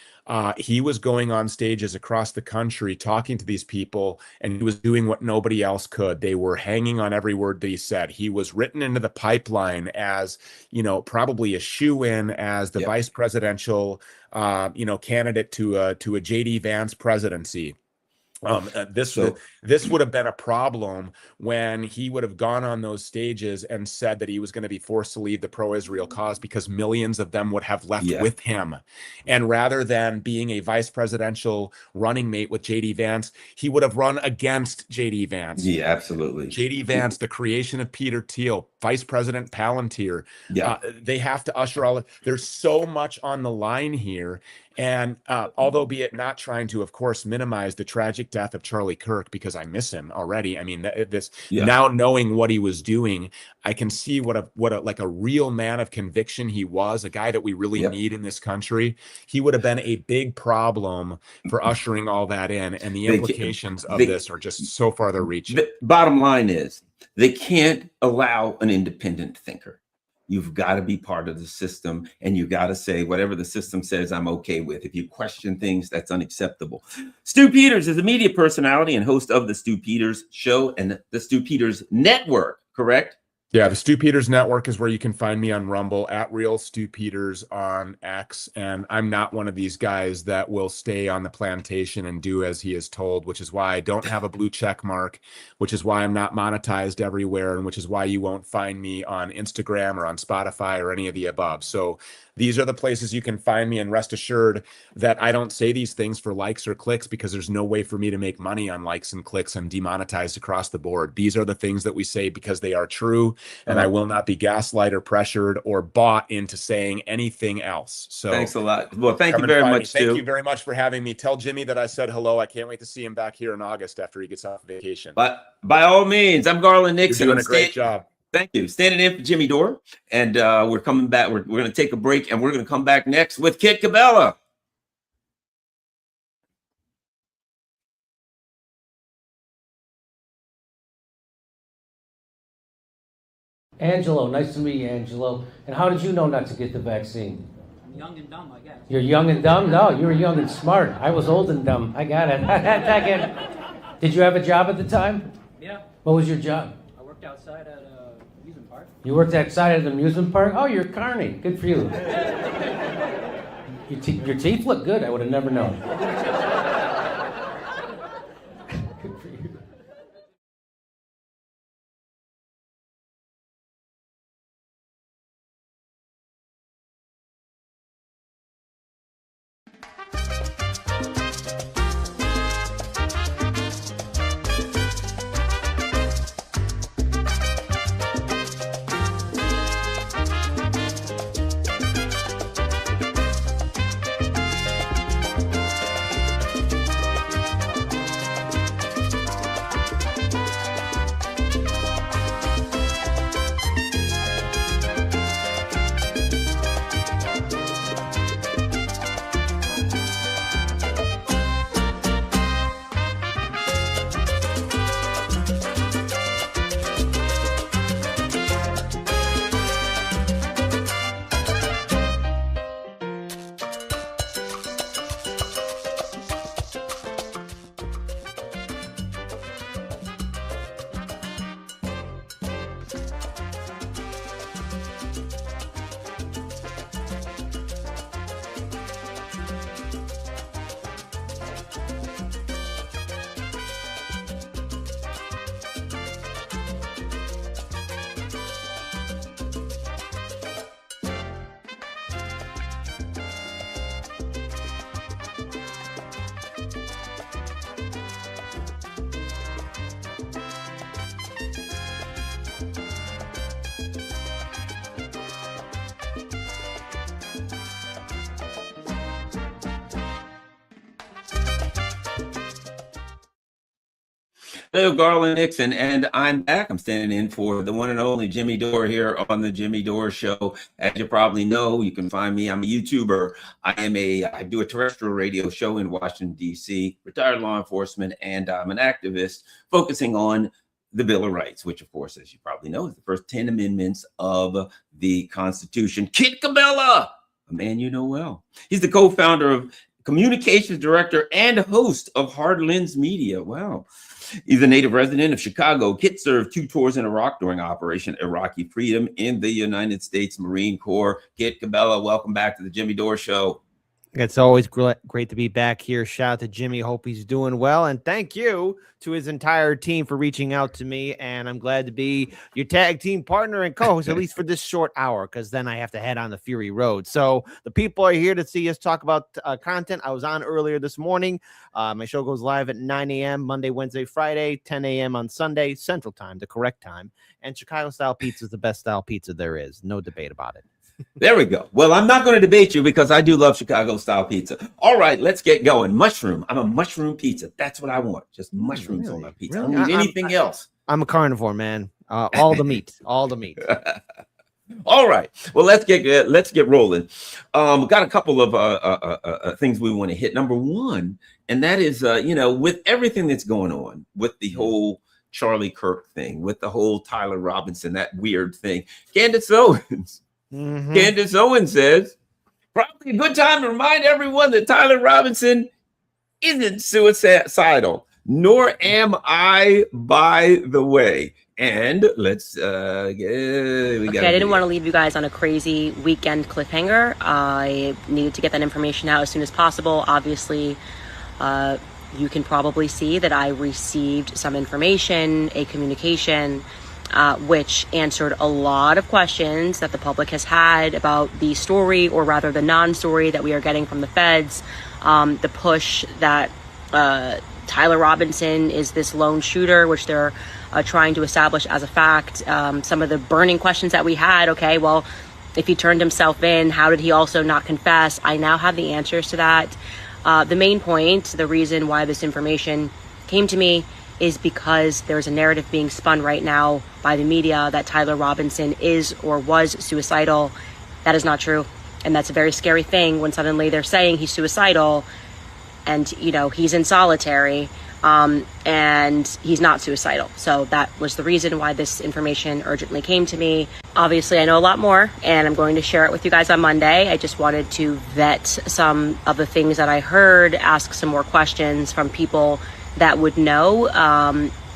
He was going on stages across the country talking to these people, and he was doing what nobody else could. They were hanging on every word that he said. He was written into the pipeline as, probably a shoe-in as the vice presidential, candidate to a J.D. Vance presidency. This would have been a problem when he would have gone on those stages and said that he was going to be forced to leave the pro-Israel cause, because millions of them would have left with him. And rather than being a vice presidential running mate with J.D. Vance, he would have run against J.D. Vance. Yeah, absolutely. J.D. Vance, the creation of Peter Thiel, Vice President Palantir. They have to usher there's so much on the line here. And although be it not trying to, of course, minimize the tragic death of Charlie Kirk, because I miss him already. I mean, now knowing what he was doing, I can see what a real man of conviction he was, a guy that we really need in this country. He would have been a big problem for ushering all that in, and the implications of this are just so far reaching. The bottom line is, they can't allow an independent thinker. You've got to be part of the system, and you got to say whatever the system says I'm okay with. If you question things, that's unacceptable. Stu Peters is a media personality and host of the Stu Peters Show and the Stu Peters Network, correct? Yeah, the Stu Peters Network is where you can find me on Rumble, at Real Stu Peters on X. And I'm not one of these guys that will stay on the plantation and do as he is told, which is why I don't have a blue check mark, which is why I'm not monetized everywhere, and which is why you won't find me on Instagram or on Spotify or any of the above. So these are the places you can find me, and rest assured that I don't say these things for likes or clicks, because there's no way for me to make money on likes and clicks. I'm demonetized across the board. These are the things that we say because they are true, and I will not be gaslight or pressured or bought into saying anything else. So thanks a lot. Well, thank you very much, Stu. Thank you very much for having me. Tell Jimmy that I said hello. I can't wait to see him back here in August after he gets off vacation. But by all means, I'm Garland Nixon. You're doing a great job. Thank you. Standing in for Jimmy Dore. And we're coming back. We're going to take a break, and we're going to come back next with Kit Cabela. Angelo, nice to meet you, Angelo. And how did you know not to get the vaccine? I'm young and dumb, I guess. You're young and dumb? No, you were young and smart. I was old and dumb. I got it. Did you have a job at the time? Yeah. What was your job? I worked outside at an amusement park. You worked outside at an amusement park? Oh, you're carny. Good for you. Your teeth look good. I would have never known. Good for you. Hello, Garland Nixon, and I'm back. I'm standing in for the one and only Jimmy Dore here on the Jimmy Dore Show. As you probably know, you can find me. I'm a YouTuber. I do a terrestrial radio show in Washington, D.C., retired law enforcement, and I'm an activist focusing on the Bill of Rights, which, of course, as you probably know, is the first 10 amendments of the Constitution. Kit Cabela, a man you know well. He's the co-founder of communications director and host of Hard Lens Media. Wow. He's a native resident of Chicago. Kit served 2 tours in Iraq during Operation Iraqi Freedom in the United States Marine Corps. Kit Cabela, welcome back to the Jimmy Dore Show. It's always great to be back here. Shout out to Jimmy. Hope he's doing well. And thank you to his entire team for reaching out to me. And I'm glad to be your tag team partner and co-host, at least for this short hour, because then I have to head on the Fury Road. So the people are here to see us talk about content. I was on earlier this morning. My show goes live at 9 a.m. Monday, Wednesday, Friday, 10 a.m. on Sunday, Central Time, the correct time. And Chicago-style pizza is the best style pizza there is. No debate about it. There we go. Well, I'm not going to debate you because I do love Chicago-style pizza. All right, let's get going. Mushroom. I'm a mushroom pizza. That's what I want. Just mushrooms on my pizza. Really? I don't need anything else. I'm a carnivore, man. All the meat. All the meat. All right. Well, let's get rolling. Got a couple of things we want to hit. Number one, and that is, with everything that's going on with the whole Charlie Kirk thing, with the whole Tyler Robinson, that weird thing, Candace Owens. Candace Owens says, probably a good time to remind everyone that Tyler Robinson isn't suicidal, nor am I, by the way. And let's I didn't want to leave you guys on a crazy weekend cliffhanger. I needed to get that information out as soon as possible. Obviously, you can probably see that I received some information, a communication, which answered a lot of questions that the public has had about the story, or rather the non-story that we are getting from the feds. The push that Tyler Robinson is this lone shooter, which they're trying to establish as a fact. Some of the burning questions that we had, okay, well, if he turned himself in, how did he also not confess? I now have the answers to that. The main point, the reason why this information came to me, is because there's a narrative being spun right now by the media that Tyler Robinson is or was suicidal. That is not true. And that's a very scary thing when suddenly they're saying he's suicidal and, he's in solitary, and he's not suicidal. So that was the reason why this information urgently came to me. Obviously, I know a lot more, and I'm going to share it with you guys on Monday. I just wanted to vet some of the things that I heard, ask some more questions from people that would know,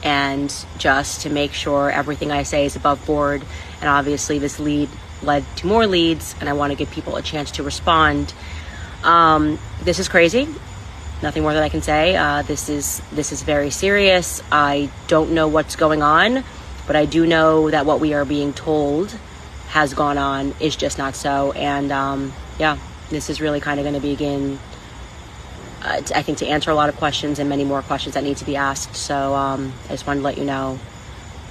and just to make sure everything I say is above board. And obviously this lead led to more leads, and I want to give people a chance to respond. This is crazy. Nothing more that I can say. This is very serious. I don't know what's going on, but I do know that what we are being told has gone on is just not so. And this is really kind of going to begin, I think, to answer a lot of questions and many more questions that need to be asked. So I just wanted to let you know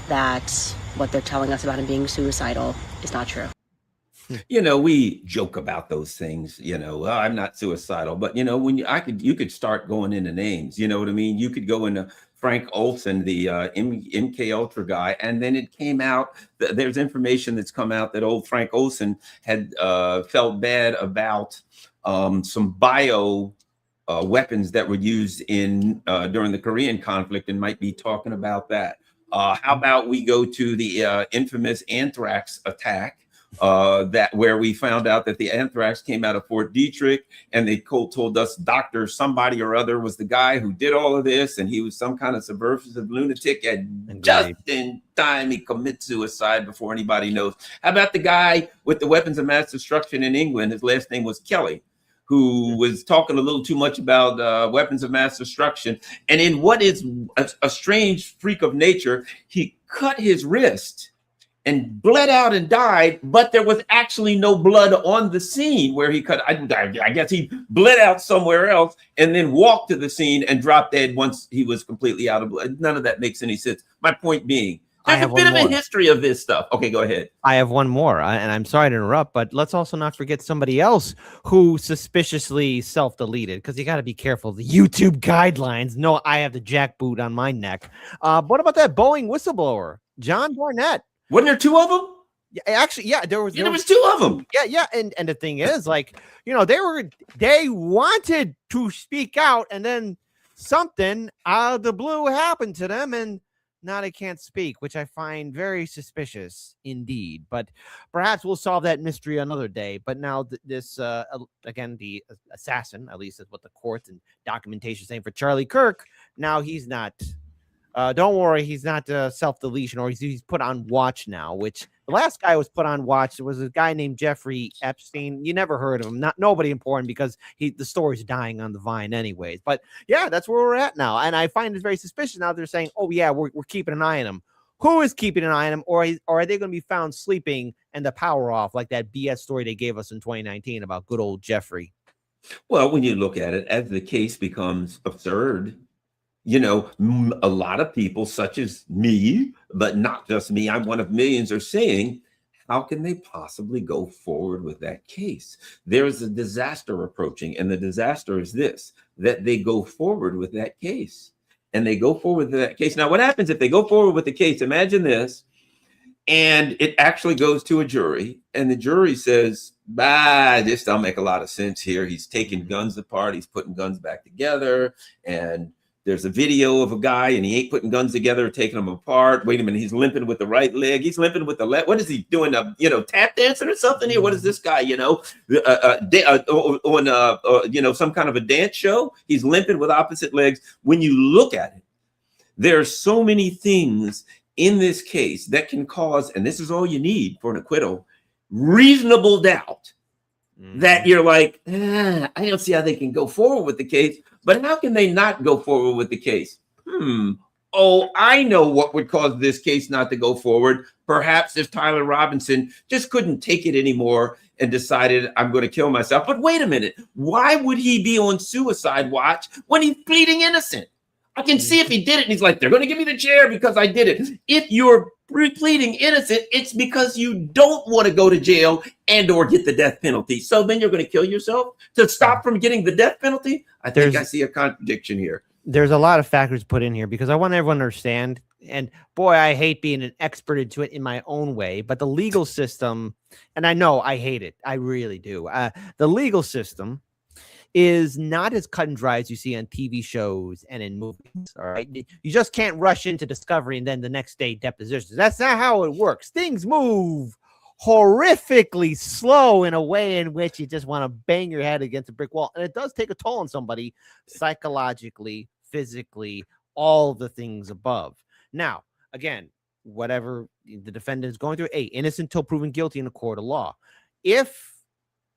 that what they're telling us about him being suicidal is not true. We joke about those things, well, I'm not suicidal, but when you could start going into names, you know what I mean? You could go into Frank Olson, the MK Ultra guy, and then it came out, there's information that's come out that old Frank Olson had felt bad about some bio weapons that were used in during the Korean conflict, and might be talking about that. How about we go to the infamous anthrax attack, where we found out that the anthrax came out of Fort Detrick, and they told us Dr. somebody or other was the guy who did all of this, and he was some kind of subversive lunatic, and just in time he commits suicide before anybody knows. How about the guy with the weapons of mass destruction in England? His last name was Kelly, who was talking a little too much about weapons of mass destruction. And in what is a strange freak of nature, he cut his wrist and bled out and died, but there was actually no blood on the scene where he cut. I guess he bled out somewhere else and then walked to the scene and dropped dead once he was completely out of blood. None of that makes any sense. My point being, There's a have bit one of a more. history of this stuff. Okay, go ahead. I have one more, and I'm sorry to interrupt, but let's also not forget somebody else who suspiciously self-deleted, because you got to be careful. The YouTube guidelines. No, I have the jackboot on my neck. What about that Boeing whistleblower, John Barnett? Wasn't there two of them? Yeah, actually, yeah, there was. Yeah, there was two of them. Yeah, and the thing is, like, you know, they wanted to speak out, and then something out of the blue happened to them, and now they can't speak, which I find very suspicious indeed. But perhaps we'll solve that mystery another day. But now this, again, the assassin, at least is what the courts and documentation saying for Charlie Kirk. Now he's not. Don't worry, he's not self-deletion, or he's put on watch now, which the last guy was put on watch was a guy named Jeffrey Epstein. You never heard of him. Nobody important, because the story's dying on the vine anyways. But yeah, that's where we're at now. And I find it very suspicious now they're saying, oh yeah, we're keeping an eye on him. Who is keeping an eye on him? Or are they going to be found sleeping and the power off, like that BS story they gave us in 2019 about good old Jeffrey? Well, when you look at it, as the case becomes absurd, you know, a lot of people, such as me, but not just me, I'm one of millions, are saying, how can they possibly go forward with that case? There is a disaster approaching, and the disaster is this, that they go forward with that case. And they go forward with that case. Now, what happens if they go forward with the case? Imagine this, and it actually goes to a jury, and the jury says, this don't make a lot of sense here. He's taking guns apart, he's putting guns back together, and there's a video of a guy, and he ain't putting guns together, taking them apart. Wait a minute, he's limping with the right leg. He's limping with the left. What is he doing? Tap dancing or something here? What is this guy? Some kind of a dance show. He's limping with opposite legs. When you look at it, there are so many things in this case that can cause, and this is all you need for an acquittal, reasonable doubt. That you're like, I don't see how they can go forward with the case. But how can they not go forward with the case? Oh, I know what would cause this case not to go forward. Perhaps if Tyler Robinson just couldn't take it anymore and decided, I'm going to kill myself. But wait a minute. Why would he be on suicide watch when he's pleading innocent? I can see if he did it and he's like, they're going to give me the chair because I did it. If you're pleading innocent, it's because you don't want to go to jail and or get the death penalty. So then you're going to kill yourself to stop from getting the death penalty? I think I see a contradiction here. There's a lot of factors put in here, because I want everyone to understand. And boy, I hate being an expert into it in my own way. But the legal system, and I know I hate it. I really do. The legal system is not as cut and dry as you see on TV shows and in movies. All right. You just can't rush into discovery and then the next day depositions. That's not how it works. Things move horrifically slow in a way in which you just want to bang your head against a brick wall. And it does take a toll on somebody psychologically, physically, all the things above. Now, again, whatever the defendant is going through, innocent till proven guilty in a court of law. If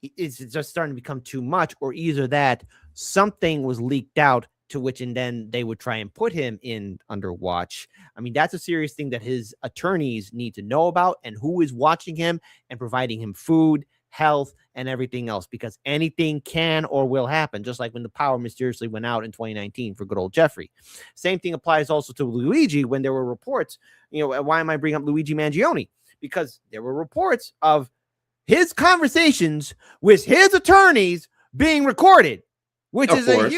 it's just starting to become too much, or either that something was leaked out to which, and then they would try and put him in under watch. I mean, that's a serious thing that his attorneys need to know about, and who is watching him and providing him food, health, and everything else, because anything can or will happen, just like when the power mysteriously went out in 2019 for good old Jeffrey. Same thing applies also to Luigi when there were reports. Why am I bringing up Luigi Mangione? Because there were reports of his conversations with his attorneys being recorded, which is a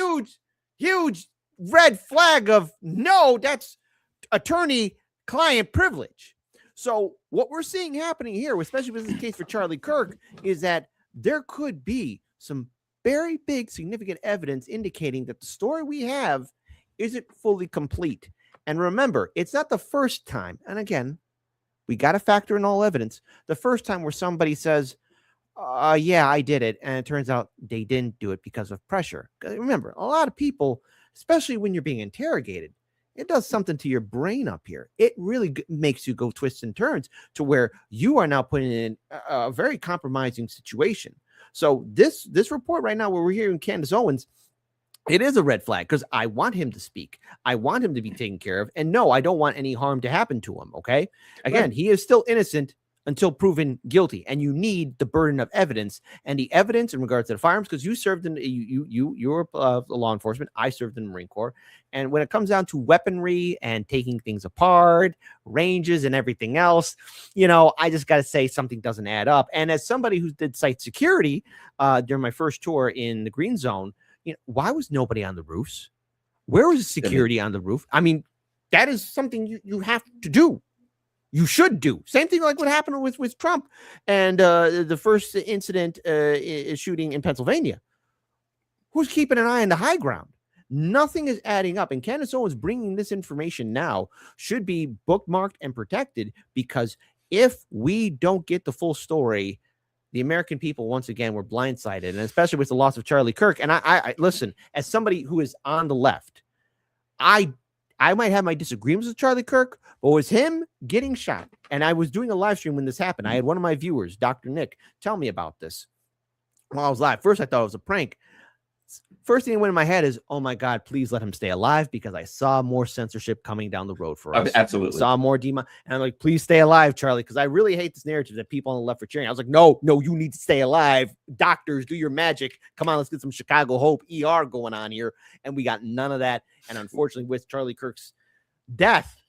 huge red flag of no, that's attorney-client privilege. So what we're seeing happening here, especially with this case for Charlie Kirk, is that there could be some very big significant evidence indicating that the story we have isn't fully complete. And remember, it's not the first time. And again, we got to factor in all evidence. The first time where somebody says, yeah, I did it. And it turns out they didn't do it because of pressure. Remember, a lot of people, especially when you're being interrogated, it does something to your brain up here. It really makes you go twists and turns to where you are now putting in a very compromising situation. So this report right now, where we're hearing Candace Owens, it is a red flag, because I want him to speak. I want him to be taken care of. And no, I don't want any harm to happen to him. Okay. Again, he is still innocent until proven guilty, and you need the burden of evidence, and the evidence in regards to the firearms, because you served in you're law enforcement. I served in the Marine Corps, and when it comes down to weaponry and taking things apart, ranges and everything else, I just got to say something doesn't add up. And as somebody who did site security during my first tour in the Green Zone, why was nobody on the roofs? Where was the security on the roof? I mean, that is something you have to do. You should do. Same thing like what happened with Trump and the first incident shooting in Pennsylvania. Who's keeping an eye on the high ground? Nothing is adding up. And Candace Owens bringing this information now should be bookmarked and protected, because if we don't get the full story, the American people, once again, were blindsided, and especially with the loss of Charlie Kirk. And I listen, as somebody who is on the left, I might have my disagreements with Charlie Kirk, but it was him getting shot. And I was doing a live stream when this happened. I had one of my viewers, Dr. Nick, tell me about this while I was live. First, I thought it was a prank. First thing that went in my head is, oh my God, please let him stay alive, because I saw more censorship coming down the road for us. Absolutely. Saw more and I'm like, please stay alive, Charlie, because I really hate this narrative that people on the left are cheering. I was like, no, you need to stay alive. Doctors, do your magic. Come on, let's get some Chicago Hope ER going on here. And we got none of that. And unfortunately, with Charlie Kirk's death,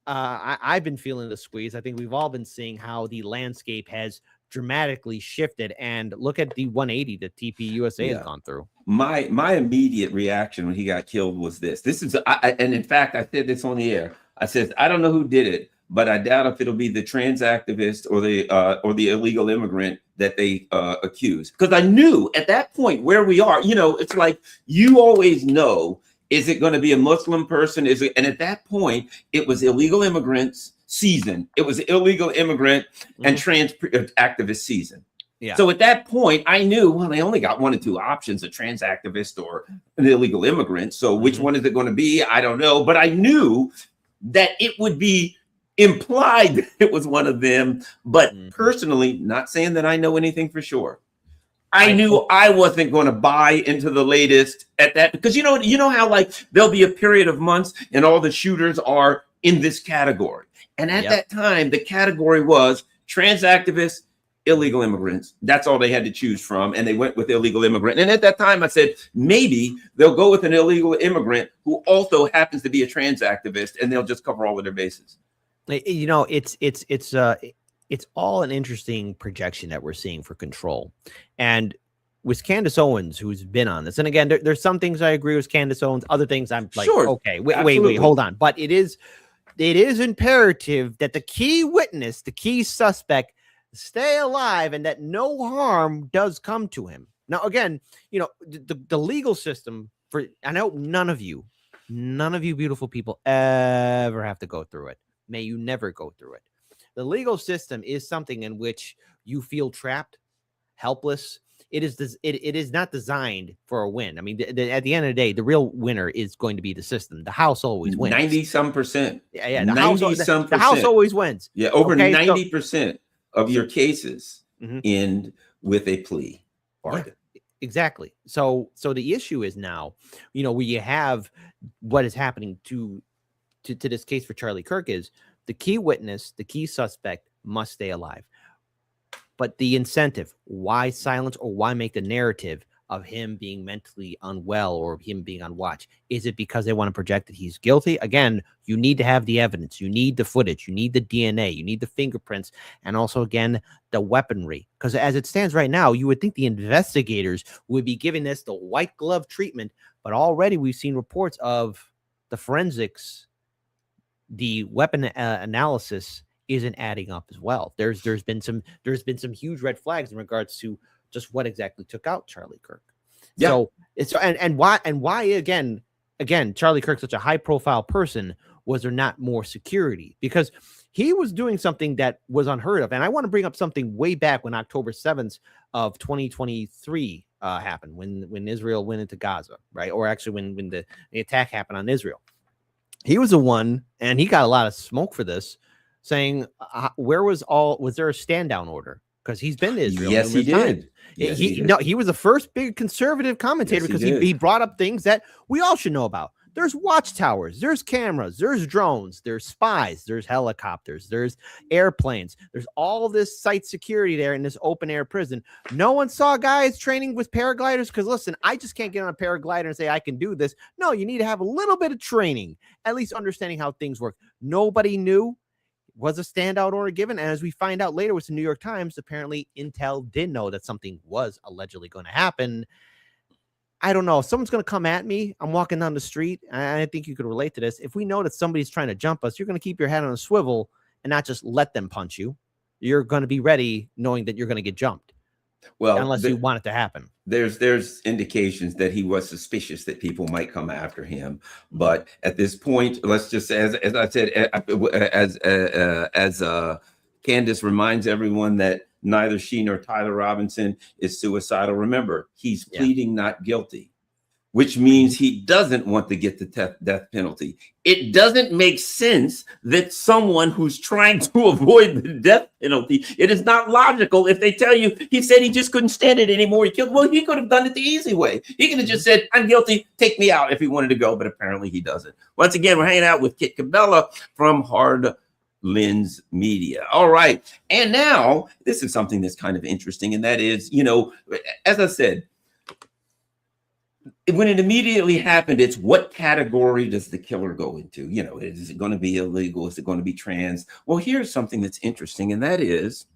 I've been feeling the squeeze. I think we've all been seeing how the landscape has dramatically shifted, and look at the 180 that TP USA has gone through. My immediate reaction when he got killed was this is and in fact I said this on the air. I said, I don't know who did it, but I doubt if it'll be the trans activist or the illegal immigrant that they accuse, because I knew at that point where we are. It's like you always know, is it going to be a Muslim person? And at that point it was illegal immigrants season. It was illegal immigrant and trans activist season. Yeah. So at that point, I knew, well, they only got one or two options, a trans activist or an illegal immigrant. So which one is it going to be? I don't know. But I knew that it would be implied that it was one of them. But personally, not saying that I know anything for sure, I knew I wasn't going to buy into the latest at that, because you know how like there'll be a period of months and all the shooters are in this category. And at that time, the category was trans activists, illegal immigrants. That's all they had to choose from. And they went with illegal immigrant. And at that time, I said, maybe they'll go with an illegal immigrant who also happens to be a trans activist, and they'll just cover all of their bases. It's all an interesting projection that we're seeing for control. And with Candace Owens, who's been on this, and again, there's some things I agree with Candace Owens, other things I'm like, okay, wait, hold on. But it is imperative that the key witness, the key suspect, stay alive, and that no harm does come to him. Now, again, the legal system I hope none of you beautiful people ever have to go through it. May you never go through it. The legal system is something in which you feel trapped, helpless. It is not designed for a win. I mean, at the end of the day, the real winner is going to be the system. The house always wins. 90-some%. Yeah. The house always wins. Yeah, over 90% of your cases end with a plea bargain. Yeah, exactly. So the issue is now, where you have what is happening to this case for Charlie Kirk is the key witness, the key suspect must stay alive. But the incentive, why silence or why make the narrative of him being mentally unwell or him being on watch? Is it because they want to project that he's guilty? Again, you need to have the evidence. You need the footage. You need the DNA. You need the fingerprints. And also, again, the weaponry. Because as it stands right now, you would think the investigators would be giving this the white glove treatment. But already we've seen reports of the forensics, the weapon analysis isn't adding up as well. There's been some huge red flags in regards to just what exactly took out Charlie Kirk. Yeah. So it's and why again Charlie Kirk's such a high profile person, was there not more security? Because he was doing something that was unheard of. And I want to bring up something way back when October 7th of 2023 happened, when Israel went into Gaza, right? Or actually when the attack happened on Israel. He was the one, and he got a lot of smoke for this, saying, was there a stand down order? Because he's been to Israel. Yes, he did. He was the first big conservative commentator, because he brought up things that we all should know about. There's watchtowers, there's cameras, there's drones, there's spies, there's helicopters, there's airplanes, there's all this site security there in this open air prison. No one saw guys training with paragliders because listen, I just can't get on a paraglider and say I can do this. No, you need to have a little bit of training, at least understanding how things work. Nobody knew. Was a standout order given? And as we find out later with the New York Times, apparently Intel did know that something was allegedly going to happen. I don't know. If someone's going to come at me, I'm walking down the street, and I think you could relate to this. If we know that somebody's trying to jump us, you're going to keep your head on a swivel and not just let them punch you. You're going to be ready knowing that you're going to get jumped. Well, unless you want it to happen. There's indications that he was suspicious that people might come after him, but at this point, let's just as I said, as Candace reminds everyone that neither she nor Tyler Robinson is suicidal. Remember, he's pleading not guilty, which means he doesn't want to get the death penalty. It doesn't make sense that someone who's trying to avoid the death penalty, it is not logical if they tell you he said he just couldn't stand it anymore. He could have done it the easy way. He could have just said, I'm guilty, take me out if he wanted to go, but apparently he doesn't. Once again, we're hanging out with Kit Cabela from Hard Lens Media. All right. And now this is something that's kind of interesting. And that is, as I said, when it immediately happened, it's what category does the killer go into? Is it going to be illegal? Is it going to be trans? Well, here's something that's interesting. And that is,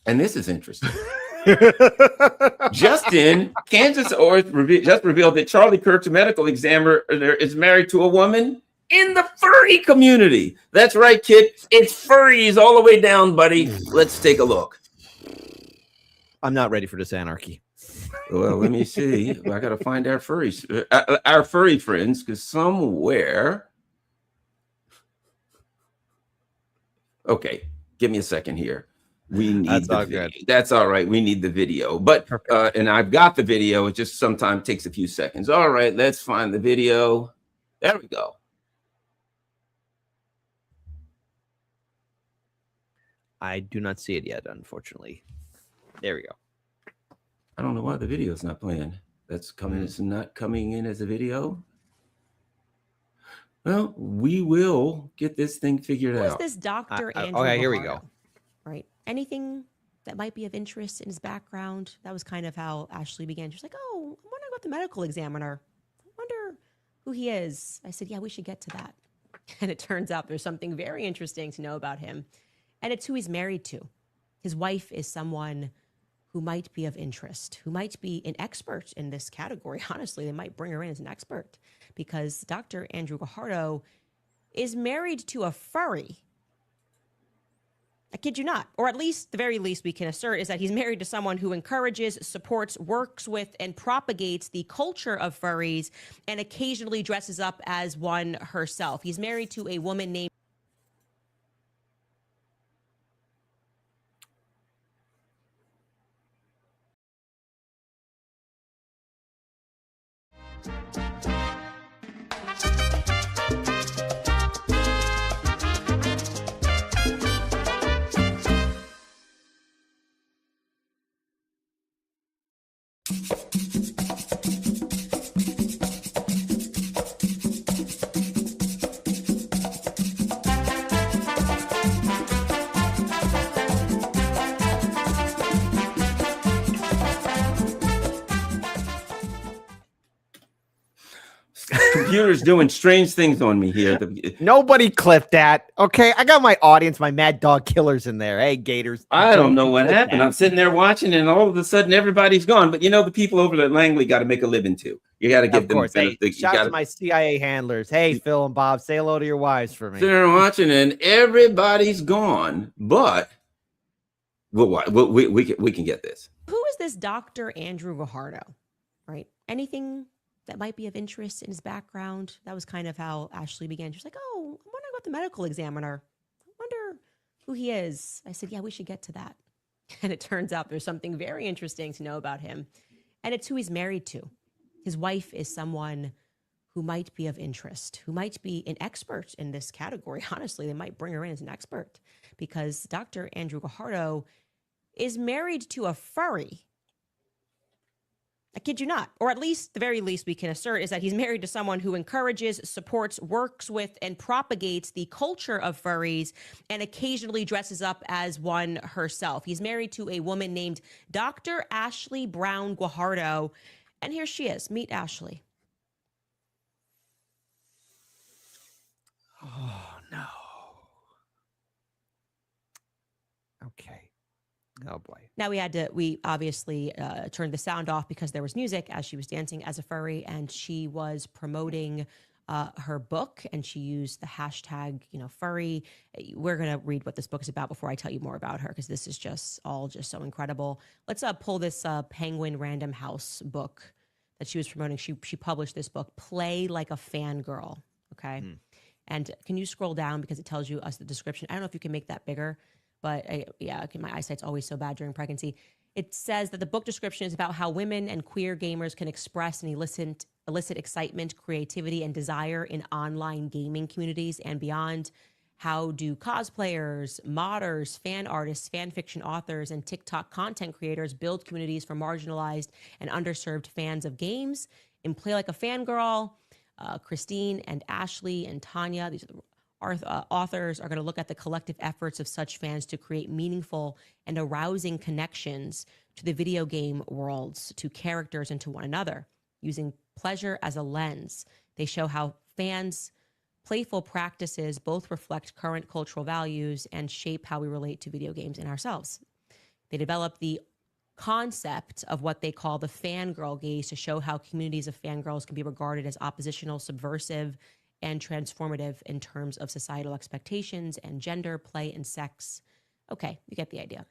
and this is interesting. Justin, Kansas just revealed that Charlie Kirk's medical examiner is married to a woman in the furry community. That's right, kid. It's furries all the way down, buddy. Let's take a look. I'm not ready for this anarchy. Well, let me see. I got to find our furry friends, because somewhere. Okay, give me a second here. We need That's the all video. good. That's all right. We need the video, but and I've got the video. It just sometimes takes a few seconds. All right, let's find the video. There we go. I do not see it yet, unfortunately. There we go. I don't know why the video is not playing. That's coming. It's not coming in as a video. Well, we will get this thing figured out. Who is this Dr. Andrew Okay, here we Guajardo? go. Right. Anything that might be of interest in his background? That was kind of how Ashley began. She was like, oh, I'm wondering about the medical examiner. I wonder who he is. I said, yeah, we should get to that. And it turns out there's something very interesting to know about him. And it's who he's married to. His wife is someone who might be of interest, who might be an expert in this category. Honestly, they might bring her in as an expert because Dr. Andrew Guajardo is married to a furry. I kid you not. Or at least, the very least we can assert is that he's married to someone who encourages, supports, works with, and propagates the culture of furries and occasionally dresses up as one herself. He's married to a woman named Computer's doing strange things on me here. Nobody clipped that. Okay, I got my audience, my mad dog killers in there. Hey, Gators. I don't know what happened. I'm sitting there watching, and all of a sudden, everybody's gone. But the people over at Langley got to make a living too. You got to give them. Hey, shout out to my CIA handlers. Hey, Phil and Bob, say hello to your wives for me. They're watching, and everybody's gone. But we can get this. Who is this Dr. Andrew Guajardo? Right. Anything that might be of interest in his background? That was kind of how Ashley began. She was like, oh, I'm wondering about the medical examiner. I wonder who he is. I said, yeah, we should get to that. And it turns out there's something very interesting to know about him. And it's who he's married to. His wife is someone who might be of interest, who might be an expert in this category. Honestly, they might bring her in as an expert because Dr. Andrew Guajardo is married to a furry. I kid you not. Or at least, the very least we can assert is that he's married to someone who encourages, supports, works with, and propagates the culture of furries and occasionally dresses up as one herself. He's married to a woman named Dr. Ashley Brown Guajardo. And here she is. Meet Ashley. Oh, no. Okay. Oh boy. Now we obviously turned the sound off because there was music as she was dancing as a furry, and she was promoting her book, and she used the hashtag, furry. We're going to read what this book is about before I tell you more about her, because this is just so incredible. Let's pull this Penguin Random House book that she was promoting. She published this book, Play Like a Fangirl. Okay. And can you scroll down because it tells you us the description? I don't know if you can make that bigger. But my eyesight's always so bad during pregnancy. It says that the book description is about how women and queer gamers can express and elicit excitement, creativity, and desire in online gaming communities and beyond. How do cosplayers, modders, fan artists, fan fiction authors, and TikTok content creators build communities for marginalized and underserved fans of games? In Play Like a Fangirl, Christine and Ashley and Tanya, these are the authors, are going to look at the collective efforts of such fans to create meaningful and arousing connections to the video game worlds, to characters, and to one another. Using pleasure as a lens, they show how fans' playful practices both reflect current cultural values and shape how we relate to video games and ourselves. They develop the concept of what they call the fangirl gaze to show how communities of fangirls can be regarded as oppositional, subversive, and transformative in terms of societal expectations and gender, play, and sex. Okay, you get the idea.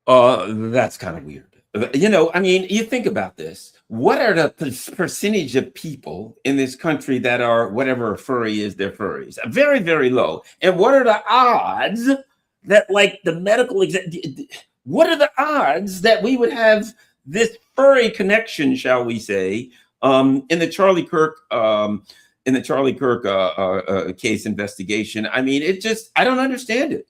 That's kind of weird. You think about this. What are the percentage of people in this country that are whatever a furry is, they're furries? Very, very low. And what are the odds that, like, the medical what are the odds that we would have this furry connection, shall we say, in the Charlie Kirk case investigation? I mean, I don't understand it.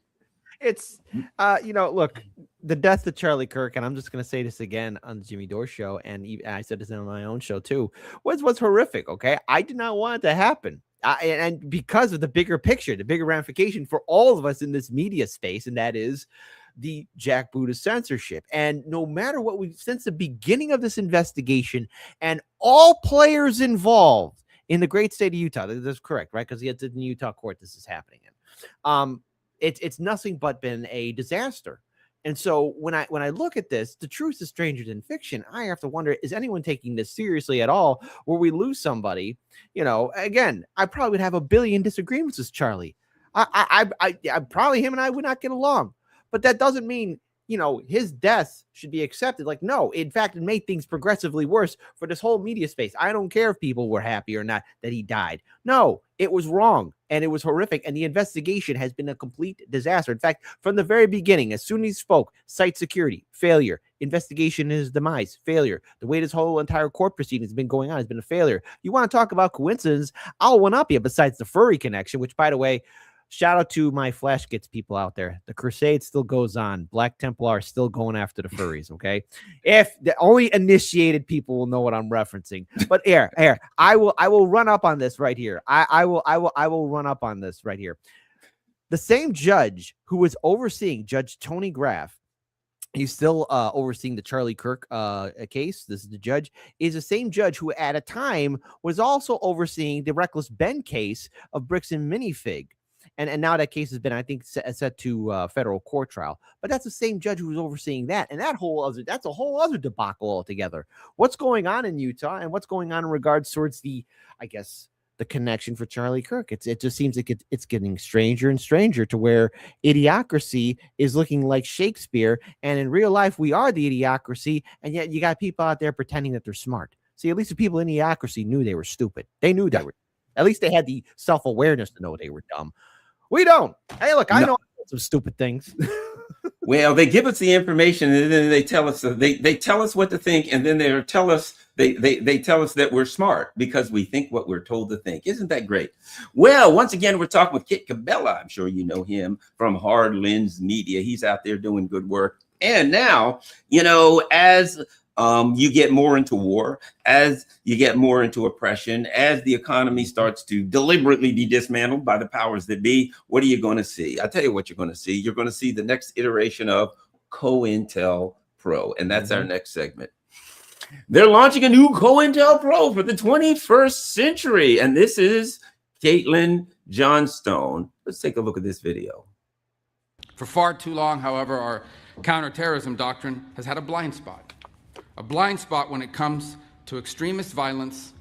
It's look, the death of Charlie Kirk, and I'm just going to say this again on the Jimmy Dore show, and I said this on my own show too, was horrific. Okay, I did not want it to happen, and because of the bigger picture, the bigger ramification for all of us in this media space, and that is the jackboot of censorship. And no matter what, since the beginning of this investigation, and all players involved in the great state of Utah, that's correct, right? Because it's in the Utah court this is happening in. It's nothing but been a disaster. And so when I look at this, the truth is stranger than fiction. I have to wonder, is anyone taking this seriously at all? Where we lose somebody, again, I probably would have a billion disagreements with Charlie. I probably, him and I would not get along. But that doesn't mean, his death should be accepted. Like, no, in fact, it made things progressively worse for this whole media space. I don't care if people were happy or not that he died. No, it was wrong and it was horrific. And the investigation has been a complete disaster. In fact, from the very beginning, as soon as he spoke, site security, failure, investigation in his demise, failure. The way this whole entire court proceeding has been going on has been a failure. You want to talk about coincidence? I'll one up you besides the furry connection, which, by the way, shout out to my Flash Gets people out there. The crusade still goes on. Black Templar are still going after the furries, okay? If the only initiated people will know what I'm referencing. But here, I will run up on this right here. I will run up on this right here. The same judge who was overseeing, Judge Tony Graff, he's still overseeing the Charlie Kirk case. This is the judge, is the same judge who at a time was also overseeing the Reckless Ben case of Bricks and Minifig. And now that case has been, I think, set to federal court trial. But that's the same judge who was overseeing that. And that's a whole other debacle altogether. What's going on in Utah and what's going on in regards towards the connection for Charlie Kirk? It just seems like it's getting stranger and stranger to where idiocracy is looking like Shakespeare. And in real life, we are the idiocracy. And yet you got people out there pretending that they're smart. See, at least the people in idiocracy knew they were stupid. They knew they were. At least they had the self-awareness to know they were dumb. We don't. Hey, look, I know some stupid things. Well, they give us the information and then they tell us they tell us what to think, and then they tell us that we're smart because we think what we're told to think. Isn't that great? Well, once again, we're talking with Kit Cabela. I'm sure you know him from Hard Lens Media. He's out there doing good work. And now, as you get more into war, as you get more into oppression, as the economy starts to deliberately be dismantled by the powers that be, what are you going to see? I'll tell you what you're going to see. You're going to see the next iteration of COINTELPRO, and that's our next segment. They're launching a new COINTELPRO for the 21st century, and this is Caitlin Johnstone. Let's take a look at this video. For far too long, however, our counterterrorism doctrine has had a blind spot when it comes to extremist violence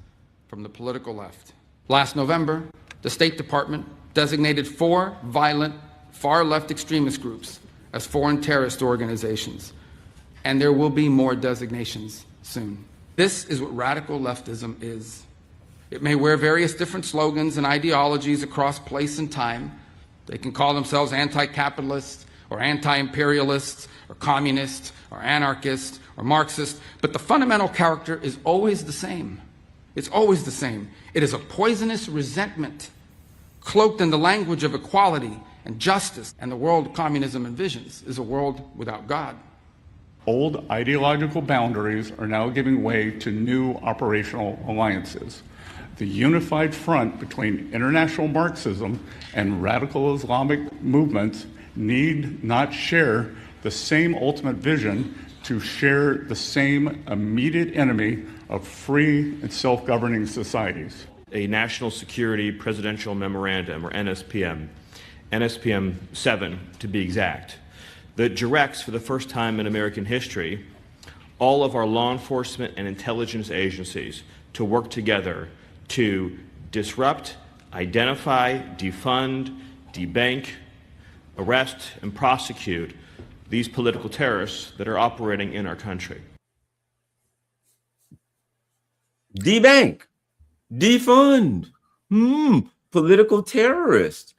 from the political left. Last November, the State Department designated 4 violent far-left extremist groups as foreign terrorist organizations, and there will be more designations soon. This is what radical leftism is. It may wear various different slogans and ideologies across place and time. They can call themselves anti-capitalists or anti-imperialists or communists or anarchists or Marxists, but the fundamental character is always the same. It's always the same. It is a poisonous resentment cloaked in the language of equality and justice, and the world communism envisions is a world without God. Old ideological boundaries are now giving way to new operational alliances. The unified front between international Marxism and radical Islamic movements need not share the same ultimate vision to share the same immediate enemy of free and self-governing societies. A National Security Presidential Memorandum, or NSPM 7 to be exact, that directs for the first time in American history all of our law enforcement and intelligence agencies to work together to disrupt, identify, defund, debank, arrest, and prosecute these political terrorists that are operating in our country. Debank, defund, political terrorists.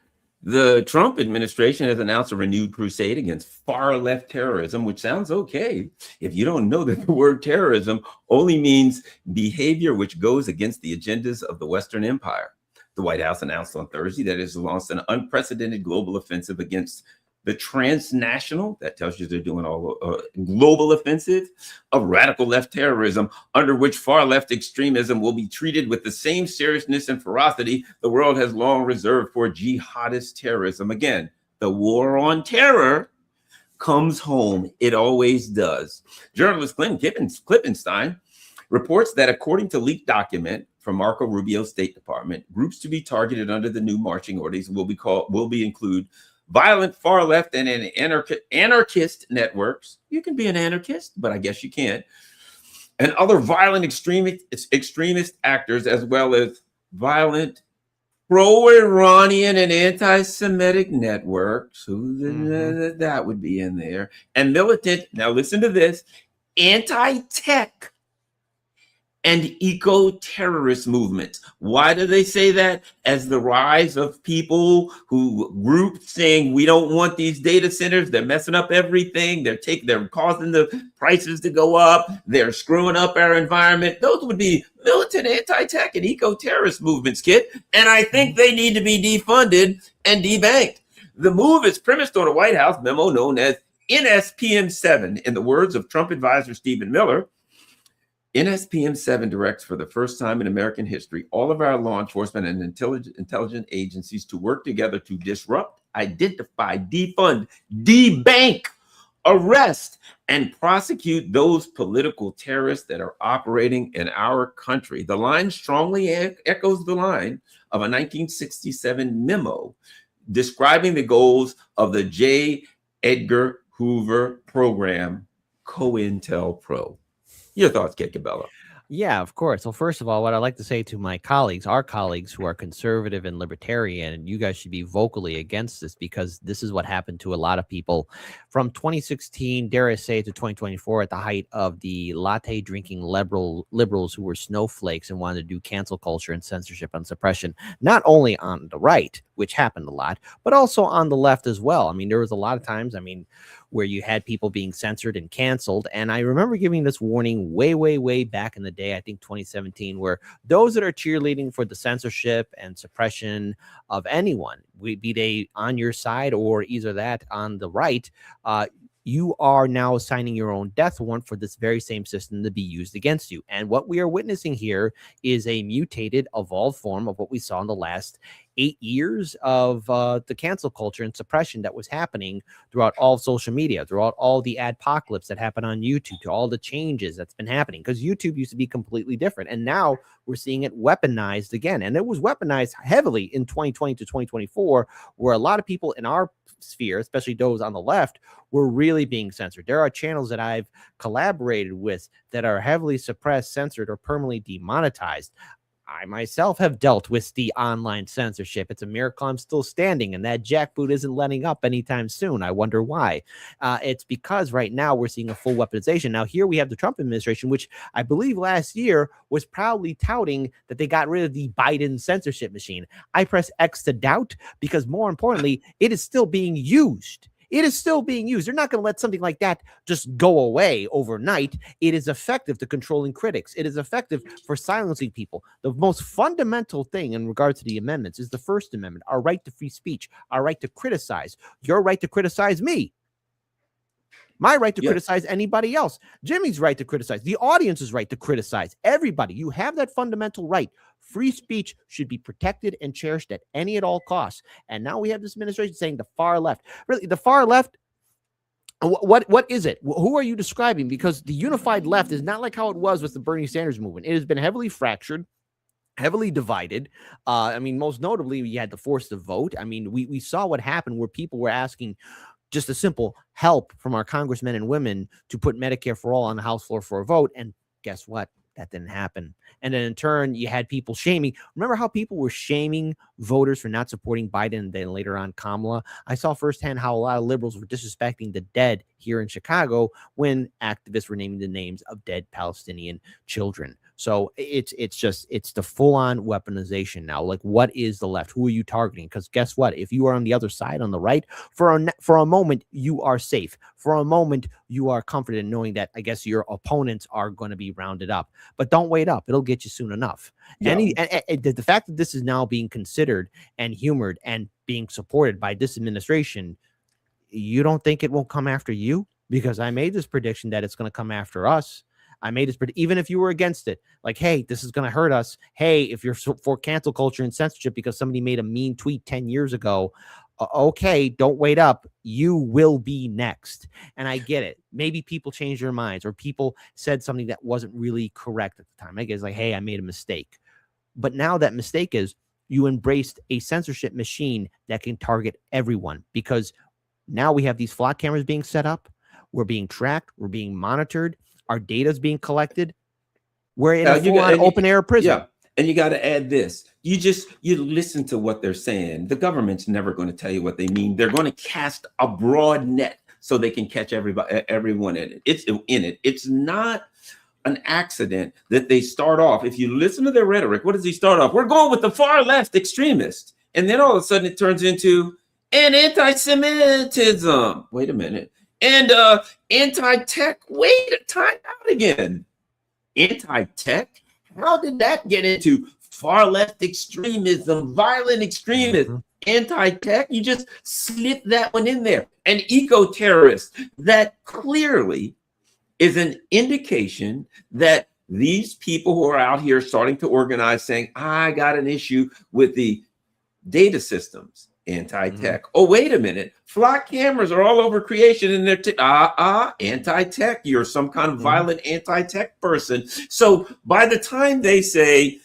The Trump administration has announced a renewed crusade against far-left terrorism, which sounds okay if you don't know that the word terrorism only means behavior which goes against the agendas of the Western Empire. The White House announced on Thursday that it has launched an unprecedented global offensive against the transnational, that tells you they're doing all global offensive of radical left terrorism, under which far left extremism will be treated with the same seriousness and ferocity the world has long reserved for jihadist terrorism. Again, the war on terror comes home. It always does. Journalist Clinton Klippenstein reports that according to leaked document from Marco Rubio's State Department, groups to be targeted under the new marching orders will include violent far left and anarchist networks. You can be an anarchist, but I guess you can't. And other violent extremist actors, as well as violent pro-Iranian and anti-Semitic networks. That would be in there. And militant, now listen to this, anti-tech and eco-terrorist movements. Why do they say that? As the rise of people who group saying we don't want these data centers, they're messing up everything, they're causing the prices to go up, they're screwing up our environment. Those would be militant anti-tech and eco-terrorist movements, Kit. And I think they need to be defunded and debanked. The move is premised on a White House memo known as NSPM 7. In the words of Trump advisor Stephen Miller, NSPM 7 directs for the first time in American history all of our law enforcement and intelligence agencies to work together to disrupt, identify, defund, debank, arrest, and prosecute those political terrorists that are operating in our country. The line strongly echoes the line of a 1967 memo describing the goals of the J. Edgar Hoover program, COINTELPRO. Your thoughts, Kit Cabela? Yeah, of course. Well, first of all, what I'd like to say to my colleagues, our colleagues who are conservative and libertarian, and you guys should be vocally against this, because this is what happened to a lot of people from 2016, dare I say, to 2024, at the height of the latte drinking liberals who were snowflakes and wanted to do cancel culture and censorship and suppression, not only on the right, which happened a lot, but also on the left as well. I mean, there was a lot of times, where you had people being censored and canceled. And I remember giving this warning way back in the day, I think 2017, where those that are cheerleading for the censorship and suppression of anyone, be they on your side or either that on the right, you are now signing your own death warrant for this very same system to be used against you. And what we are witnessing here is a mutated, evolved form of what we saw in the last 8 years of the cancel culture and suppression that was happening throughout all social media, throughout all the adpocalypse that happened on YouTube, to all the changes that's been happening. Because YouTube used to be completely different, and now we're seeing it weaponized again. And it was weaponized heavily in 2020 to 2024, where a lot of people in our sphere, especially those on the left, were really being censored. There are channels that I've collaborated with that are heavily suppressed, censored, or permanently demonetized. I myself have dealt with the online censorship. It's a miracle I'm still standing, and that jackboot isn't letting up anytime soon. I wonder why. It's because right now we're seeing a full weaponization. Now, here we have the Trump administration, which I believe last year was proudly touting that they got rid of the Biden censorship machine. I press X to doubt, because more importantly, it is still being used. It is still being used. They're not going to let something like that just go away overnight. It is effective to controlling critics. It is effective for silencing people. The most fundamental thing in regard to the amendments is the First Amendment, our right to free speech, our right to criticize, your right to criticize me, my right to criticize anybody else, Jimmy's right to criticize, the audience's right to criticize, everybody. You have that fundamental right. Free speech should be protected and cherished at any at all costs. And now we have this administration saying the far left. Really, the far left, what is it? Who are you describing? Because the unified left is not like how it was with the Bernie Sanders movement. It has been heavily fractured, heavily divided. I mean, most notably, you had the force to vote. I mean, we saw what happened where people were asking just a simple help from our congressmen and women to put Medicare for all on the House floor for a vote. And guess what? That didn't happen. And then in turn, you had people shaming. Remember how people were shaming voters for not supporting Biden and then later on Kamala? I saw firsthand how a lot of liberals were disrespecting the dead here in Chicago when activists were naming the names of dead Palestinian children. So it's the full-on weaponization now. Like, what is the left? Who are you targeting? Because guess what? If you are on the other side, on the right, for a moment, you are safe. For a moment, you are comforted in knowing that, I guess, your opponents are going to be rounded up. But don't wait up. It'll get you soon enough. Yeah. And the fact that this is now being considered and humored and being supported by this administration, you don't think it won't come after you? Because I made this prediction that it's going to come after us. I made this, even if you were against it, like, hey, this is going to hurt us. Hey, if you're for cancel culture and censorship because somebody made a mean tweet 10 years ago, okay, don't wait up. You will be next. And I get it. Maybe people change their minds, or people said something that wasn't really correct at the time. I guess like, hey, I made a mistake. But now that mistake is you embraced a censorship machine that can target everyone, because now we have these flock cameras being set up. We're being tracked. We're being monitored. Our data is being collected. We're in a full-on open-air prison. Yeah, and you got to add this. You listen to what they're saying. The government's never going to tell you what they mean. They're going to cast a broad net so they can catch everyone in it. It's not an accident that they start off. If you listen to their rhetoric, what does he start off? We're going with the far left extremists. And then all of a sudden it turns into an anti-Semitism. Wait a minute. And anti-tech. Wait, time out again. Anti-tech? How did that get into far left extremism, violent extremism, anti-tech? You just slip that one in there. An eco-terrorist. That clearly is an indication that these people who are out here starting to organize, saying, I got an issue with the data systems. Anti-tech. Oh, wait a minute. Flock cameras are all over creation, and they're anti-tech. You're some kind of violent anti-tech person. So by the time they say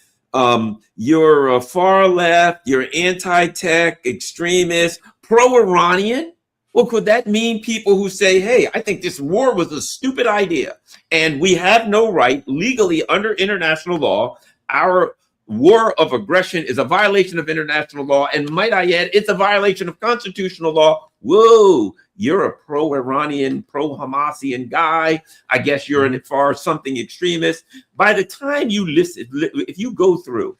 you're a far left, you're anti-tech, extremist, pro-Iranian, well, could that mean people who say, hey, I think this war was a stupid idea, and we have no right legally under international law, our war of aggression is a violation of international law, and might I add, it's a violation of constitutional law. Whoa, you're a pro-Iranian, pro-Hamasian guy. I guess you're in far something extremist. By the time you listen, if you go through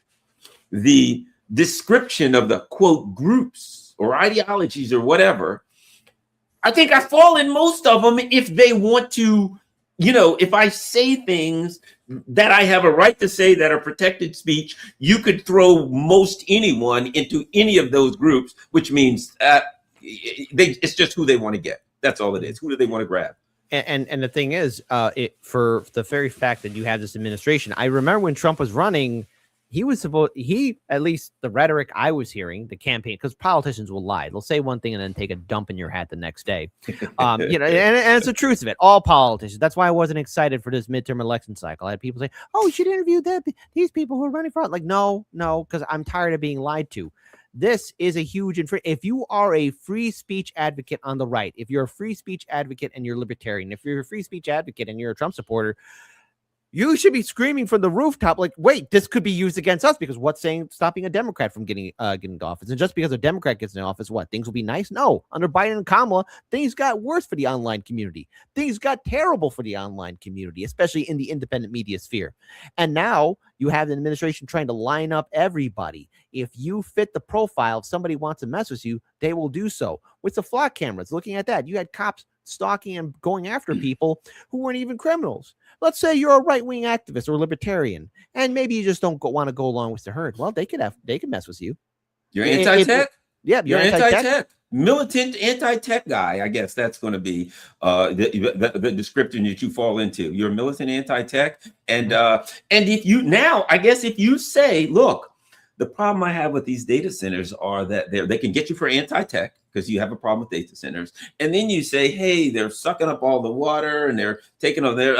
the description of the quote groups or ideologies or whatever, I think I fall in most of them if they want to, if I say things that I have a right to say that are protected speech, you could throw most anyone into any of those groups, which means it's just who they want to get. That's all it is. Who do they want to grab? And the thing is, for the very fact that you have this administration, I remember when Trump was running, at least the rhetoric I was hearing, the campaign, because politicians will lie. They'll say one thing and then take a dump in your hat the next day. And it's the truth of it. All politicians. That's why I wasn't excited for this midterm election cycle. I had people say, "Oh, you should interview these people who are running for it." Like, no, because I'm tired of being lied to. This is a huge if you are a free speech advocate on the right, if you're a free speech advocate and you're libertarian, if you're a free speech advocate and you're a Trump supporter, you should be screaming from the rooftop, like, wait, this could be used against us, because what's stopping a Democrat from getting into office? And just because a Democrat gets in office, what, things will be nice? No. Under Biden and Kamala, things got worse for the online community. Things got terrible for the online community, especially in the independent media sphere. And now you have the administration trying to line up everybody. If you fit the profile, if somebody wants to mess with you, they will do so. With the flock cameras, looking at that, you had cops stalking and going after people who weren't even criminals. Let's say you're a right-wing activist or libertarian, and maybe you just don't want to go along with the herd. Well, they could mess with you. You're anti-tech? Yeah, you're anti-tech. Militant anti-tech guy. I guess that's going to be the description that you fall into. You're a militant anti-tech, and if you say, look, the problem I have with these data centers are that they can get you for anti-tech, because you have a problem with data centers. And then you say, hey, they're sucking up all the water and they're taking over there.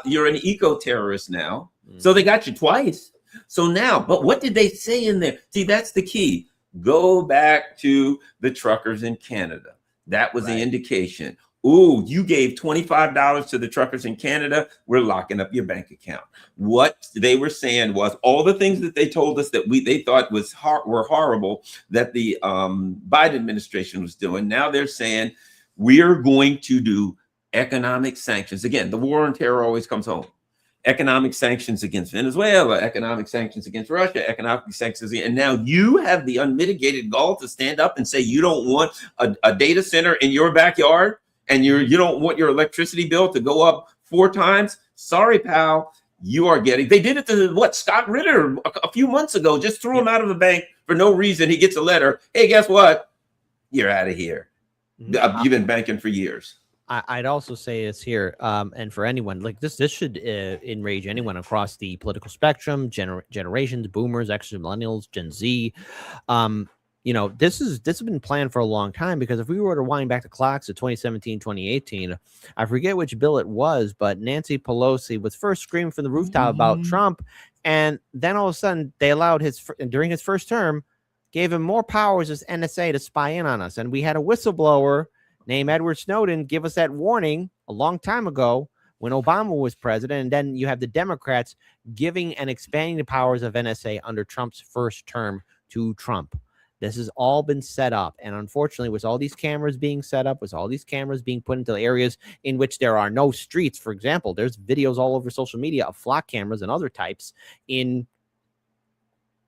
You're an eco-terrorist now. So they got you twice. So now, but what did they say in there? See, that's the key. Go back to the truckers in Canada. That was the indication. Ooh, you gave $25 to the truckers in Canada. We're locking up your bank account. What they were saying was all the things that they told us that they thought were horrible that the Biden administration was doing. Now they're saying we're going to do economic sanctions. Again, the war on terror always comes home. Economic sanctions against Venezuela, economic sanctions against Russia, economic sanctions. And now you have the unmitigated gall to stand up and say you don't want a data center in your backyard, and you don't want your electricity bill to go up 4 times. Sorry, pal. You are getting. They did it to Scott Ritter a few months ago. Just threw him out of the bank for no reason. He gets a letter. Hey, guess what? You're out of here. You've been banking for years. I'd also say this here, and for anyone like this should enrage anyone across the political spectrum, generations, boomers, extra millennials, Gen Z. This has been planned for a long time, because if we were to wind back the clocks to 2017, 2018, I forget which bill it was, but Nancy Pelosi was first screaming from the rooftop about Trump. And then all of a sudden they allowed during his first term, gave him more powers as NSA to spy in on us. And we had a whistleblower named Edward Snowden give us that warning a long time ago when Obama was president. And then you have the Democrats giving and expanding the powers of NSA under Trump's first term to Trump. This has all been set up. And unfortunately, with all these cameras being set up, with all these cameras being put into areas in which there are no streets, for example, there's videos all over social media of flock cameras and other types in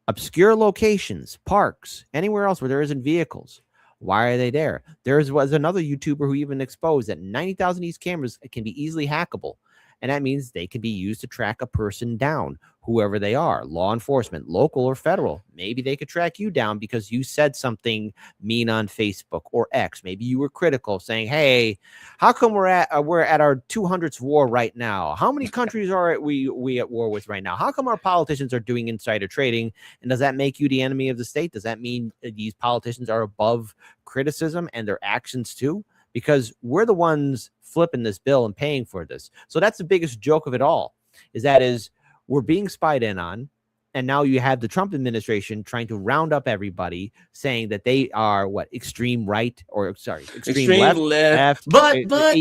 obscure locations, parks, anywhere else where there isn't vehicles. Why are they there? There was another YouTuber who even exposed that 90,000 of these cameras can be easily hackable. And that means they can be used to track a person down, whoever they are, law enforcement, local or federal. Maybe they could track you down because you said something mean on Facebook or X. Maybe you were critical, saying, hey, how come we're at our 200th war right now? How many countries are we at war with right now? How come our politicians are doing insider trading? And does that make you the enemy of the state? Does that mean these politicians are above criticism and their actions too? Because we're the ones flipping this bill and paying for this. So that's the biggest joke of it all, is we're being spied in on. And now you have the Trump administration trying to round up everybody, saying that they are extreme right, or extreme left, but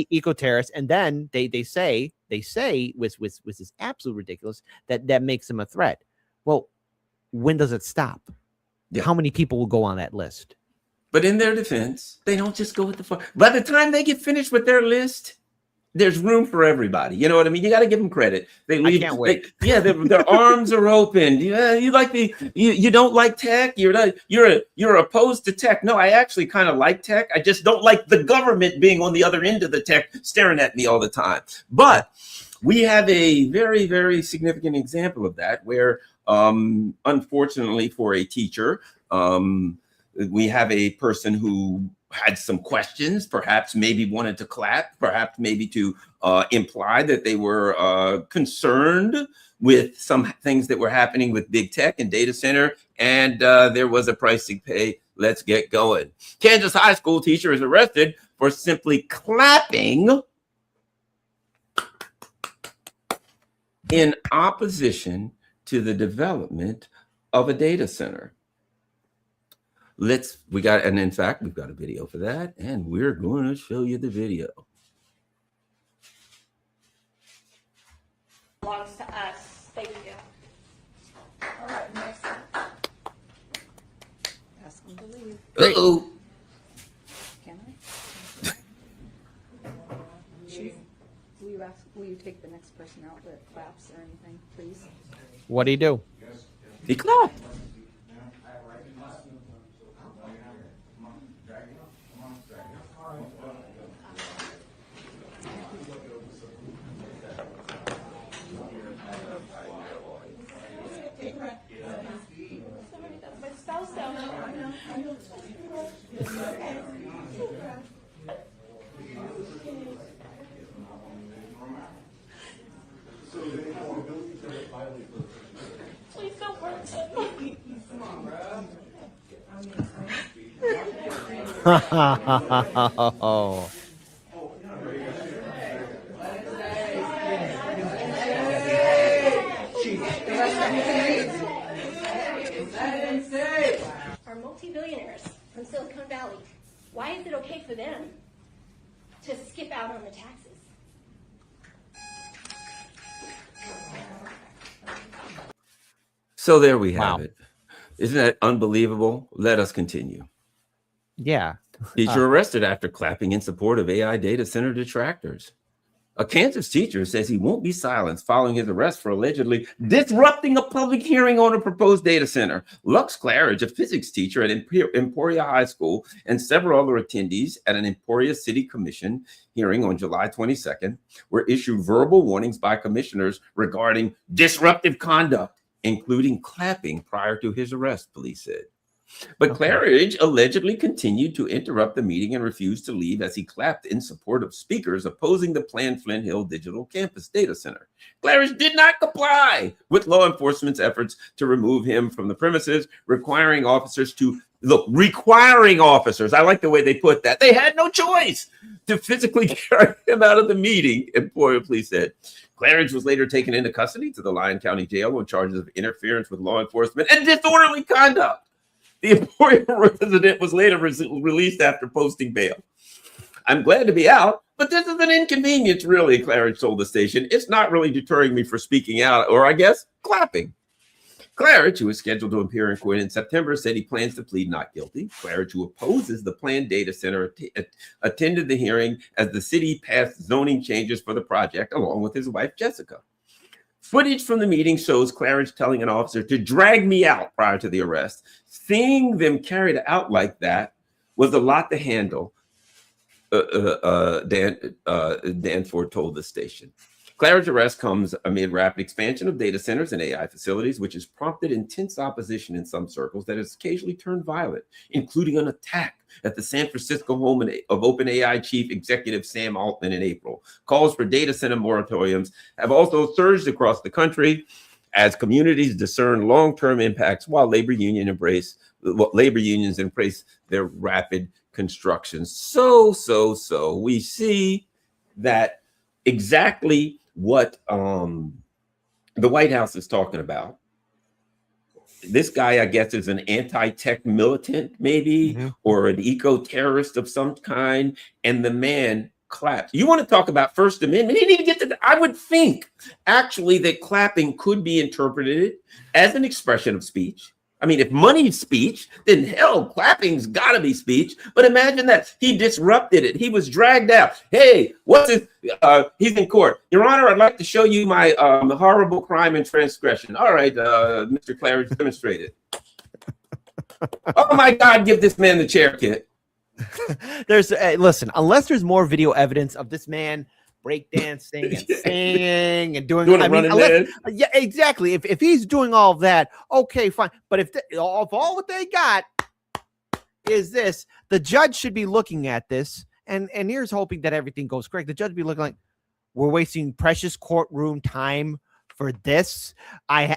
eco-terrorists. And then they say with this absolute ridiculous that makes them a threat. Well, when does it stop? Yeah. How many people will go on that list? But in their defense, they don't just go with the fun. By the time they get finished with their list, there's room for everybody. You know what I mean? You got to give them credit. They leave. I can't wait. Their arms are open. Yeah, you don't like tech. You're opposed to tech. No, I actually kind of like tech. I just don't like the government being on the other end of the tech, staring at me all the time. But we have a very, very significant example of that, where, unfortunately, for a teacher, we have a person who had some questions, perhaps maybe wanted to clap, perhaps maybe to imply that they were concerned with some things that were happening with big tech and data center, and there was a price to pay. Let's get going. Kansas high school teacher is arrested for simply clapping in opposition to the development of a data center. And in fact, we've got a video for that, and we're going to show you the video. Belongs to us. Thank you. All right, next. Ask them to leave. Uh-oh. Can I? Chief, will you take the next person out that claps or anything, please? What'd he do? He clapped. Please don't hurt somebody. Oh. Are multi-billionaires from Silicon Valley. Why is it okay for them to skip out on the taxes? So there we have Wow. it. Isn't that unbelievable? Let us continue. Yeah. Teacher arrested after clapping in support of AI data center detractors. A Kansas teacher says he won't be silenced following his arrest for allegedly disrupting a public hearing on a proposed data center. Lux Claridge, a physics teacher at Emporia High School, and several other attendees at an Emporia City Commission hearing on July 22nd were issued verbal warnings by commissioners regarding disruptive conduct, including clapping prior to his arrest, police said. But Claridge allegedly continued to interrupt the meeting and refused to leave as he clapped in support of speakers opposing the planned Flint Hill Digital Campus Data Center. Claridge did not comply with law enforcement's efforts to remove him from the premises, requiring officers, I like the way they put that. They had no choice to physically carry him out of the meeting, Emporia police said. Claridge was later taken into custody to the Lyon County Jail on charges of interference with law enforcement and disorderly conduct. The Emporia resident was later released after posting bail. I'm glad to be out, but this is an inconvenience, really, Claridge told the station. It's not really deterring me for speaking out, or I guess clapping. Claridge, who is scheduled to appear in court in September, said he plans to plead not guilty. Claridge, who opposes the planned data center, attended the hearing as the city passed zoning changes for the project, along with his wife, Jessica. Footage from the meeting shows Claridge telling an officer to drag me out prior to the arrest. Seeing them carried out like that was a lot to handle, Danforth told the station. Claridge's arrest comes amid rapid expansion of data centers and AI facilities, which has prompted intense opposition in some circles that has occasionally turned violent, including an attack at the San Francisco home of OpenAI chief executive Sam Altman in April. Calls for data center moratoriums have also surged across the country as communities discern long-term impacts while labor unions embrace their rapid construction. So we see that exactly what the White House is talking about. This guy, I guess, is an anti-tech militant, maybe, or an eco-terrorist of some kind, and the man claps. You want to talk about First Amendment? You need to get to I would think, actually, that clapping could be interpreted as an expression of speech. I mean, if money's speech, then hell, clapping's got to be speech. But imagine that. He disrupted it. He was dragged out. Hey, what's his? He's in court. Your Honor, I'd like to show you my horrible crime and transgression. All right, Mr. Claridge, demonstrate it. Oh, my God, give this man the chair, kid. Listen, unless there's more video evidence of this man breakdancing and singing and doing yeah, exactly. If he's doing all of that, okay, fine. But if all what they got is this: the judge should be looking at this, and here's hoping that everything goes correct. The judge would be looking like, we're wasting precious courtroom time for this.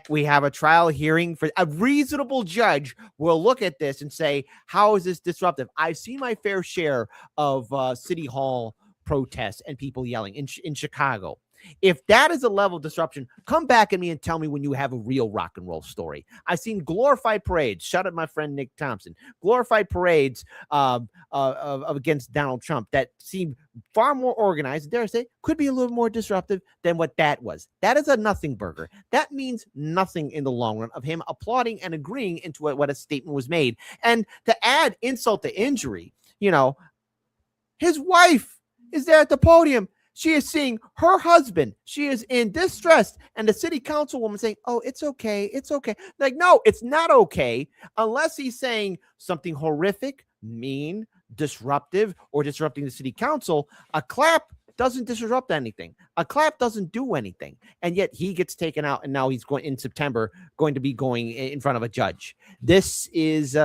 We have a trial hearing. For a reasonable judge will look at this and say, how is this disruptive? I've seen my fair share of city hall protests and people yelling in Chicago. If that is a level of disruption, come back at me and tell me when you have a real rock and roll story. I've seen glorified parades. Shout out my friend Nick Thompson. Glorified parades against Donald Trump that seem far more organized, dare I say, could be a little more disruptive than what that was. That is a nothing burger. That means nothing in the long run of him applauding and agreeing into what a statement was made. And to add insult to injury, his wife is there at the podium. She is seeing her husband. She is in distress. And the city councilwoman saying, oh, it's okay. It's okay. Like, no, it's not okay unless he's saying something horrific, mean, disruptive, or disrupting the city council. A clap doesn't disrupt anything. A clap doesn't do anything. And yet he gets taken out. And now he's going in September, going to be going in front of a judge. This is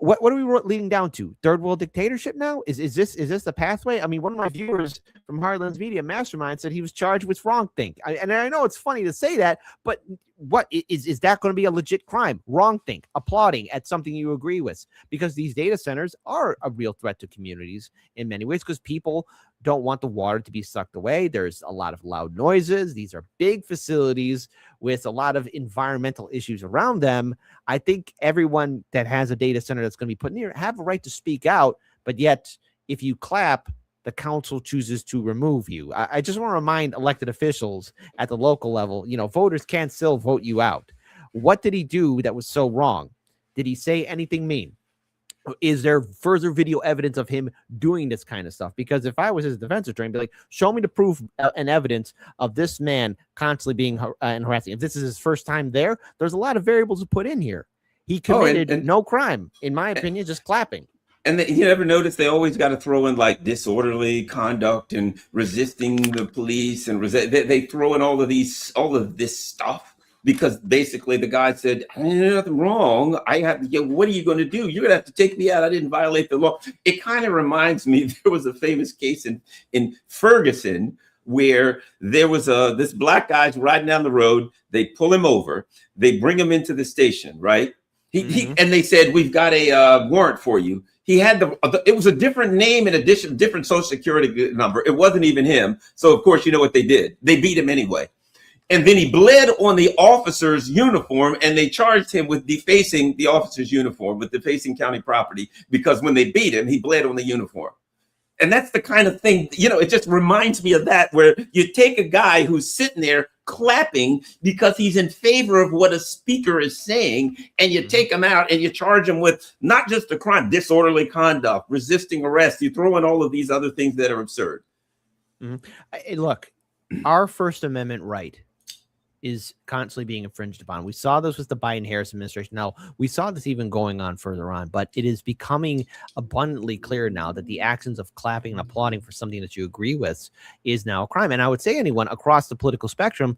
What are we leading down to? Third world dictatorship now? Is this the pathway? I mean, one of my viewers from Heartlands Media Mastermind said he was charged with wrongthink. And I know it's funny to say that, but what is that going to be a legit crime? Wrongthink, applauding at something you agree with, because these data centers are a real threat to communities in many ways, because people don't want the water to be sucked away. There's a lot of loud noises. These are big facilities with a lot of environmental issues around them. I think everyone that has a data center that's going to be put near have a right to speak out, but yet if you clap, the council chooses to remove you. I just want to remind elected officials at the local level, voters can still vote you out. What did he do that was so wrong? Did he say anything mean? Is there further video evidence of him doing this kind of stuff? Because if I was his defense attorney, I'd be like, show me the proof and evidence of this man constantly being and harassing. If this is his first time there's a lot of variables to put in here. He committed no crime, in my opinion, just clapping. And you ever notice they always got to throw in like disorderly conduct and resisting the police, and they throw in all of this stuff because basically the guy said, "There's nothing wrong. What are you going to do? You're going to have to take me out. I didn't violate the law." It kind of reminds me, there was a famous case in Ferguson where there was this black guy's riding down the road. They pull him over. They bring him into the station, right? And they said, "We've got a warrant for you." He had it was a different name in addition, different social security number. It wasn't even him. So of course, you know what they did? They beat him anyway. And then he bled on the officer's uniform, and they charged him with defacing the officer's uniform, with defacing county property, because when they beat him, he bled on the uniform. And that's the kind of thing, it just reminds me of that, where you take a guy who's sitting there clapping because he's in favor of what a speaker is saying, and you take him out and you charge him with not just a crime, disorderly conduct, resisting arrest. You throw in all of these other things that are absurd. Look, our First Amendment right is constantly being infringed upon. We saw this with the Biden-Harris administration. Now, we saw this even going on further on, but it is becoming abundantly clear now that the actions of clapping and applauding for something that you agree with is now a crime. And I would say anyone across the political spectrum,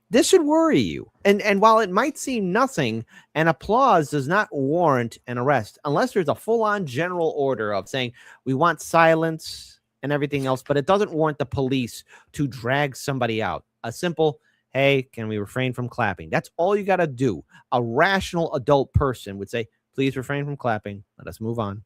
this should worry you. And while it might seem nothing, an applause does not warrant an arrest unless there's a full-on general order of saying we want silence and everything else, but it doesn't warrant the police to drag somebody out. A simple, hey, can we refrain from clapping? That's all you got to do. A rational adult person would say, please refrain from clapping. Let us move on.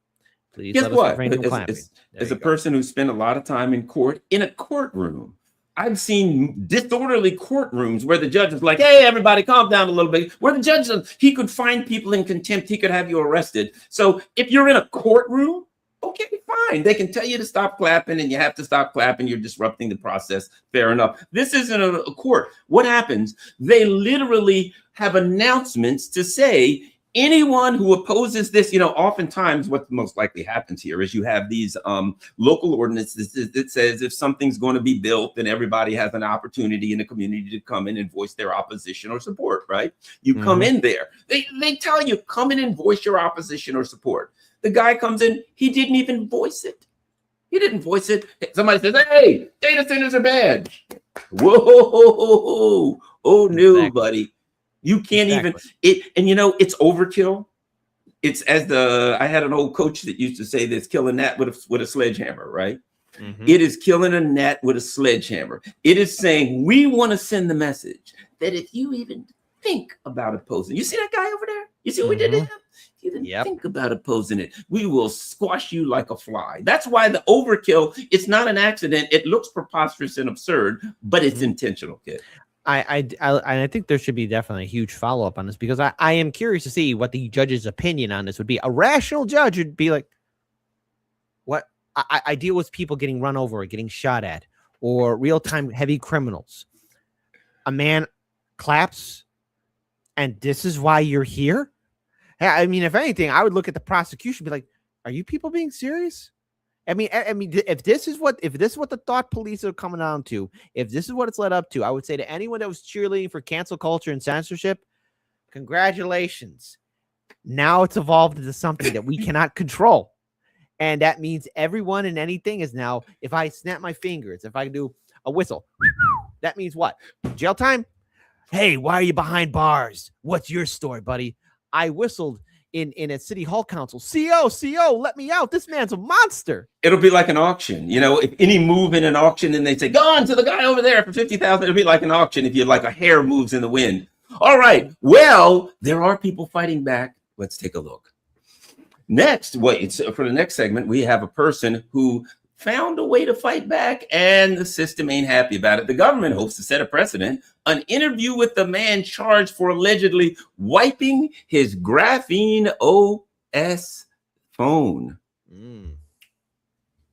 Please Guess let us what? refrain from clapping. As a person who spent a lot of time in a courtroom, I've seen disorderly courtrooms where the judge is like, hey, everybody, calm down a little bit. Where the judge, he could find people in contempt. He could have you arrested. So if you're in a courtroom, okay, fine. They can tell you to stop clapping, and you have to stop clapping. You're disrupting the process. Fair enough. This isn't a court. What happens? They literally have announcements to say, anyone who opposes this, oftentimes what most likely happens here is you have these local ordinances that says if something's going to be built, then everybody has an opportunity in the community to come in and voice their opposition or support, right? You come in there. They tell you, come in and voice your opposition or support. The guy comes in, he didn't even voice it. He didn't voice it. Somebody says, hey, data centers are bad. Whoa, oh no, buddy. You can't even, it's overkill. It's as I had an old coach that used to say this, kill a gnat with a sledgehammer, right? It is killing a gnat with a sledgehammer. It is saying, we want to send the message that if you even think about opposing, you see that guy over there? You see what we did to him? If you even think about opposing it, we will squash you like a fly. That's why the overkill, it's not an accident. It looks preposterous and absurd, but it's intentional, kid. I think there should be definitely a huge follow-up on this, because I am curious to see what the judge's opinion on this would be. A rational judge would be like, what? I deal with people getting run over or getting shot at, or real-time heavy criminals. A man claps, and this is why you're here? I mean, if anything, I would look at the prosecution and be like, are you people being serious? I mean, if this is what the thought police are coming down to, if this is what it's led up to, I would say to anyone that was cheerleading for cancel culture and censorship, congratulations. Now it's evolved into something that we cannot control. And that means everyone and anything is now, if I snap my fingers, if I do a whistle, that means what? Jail time? Hey, why are you behind bars? What's your story, buddy? I whistled in a city hall council. CO, let me out. This man's a monster. It'll be like an auction. You know, if any move in an auction and they say, go on to the guy over there for 50,000, it'll be like an auction if you're like a hair moves in the wind. All right. Well, there are people fighting back. Let's take a look. Next, for the next segment, we have a person who found a way to fight back, and the system ain't happy about it. The government hopes to set a precedent. An interview with the man charged for allegedly wiping his Graphene OS phone.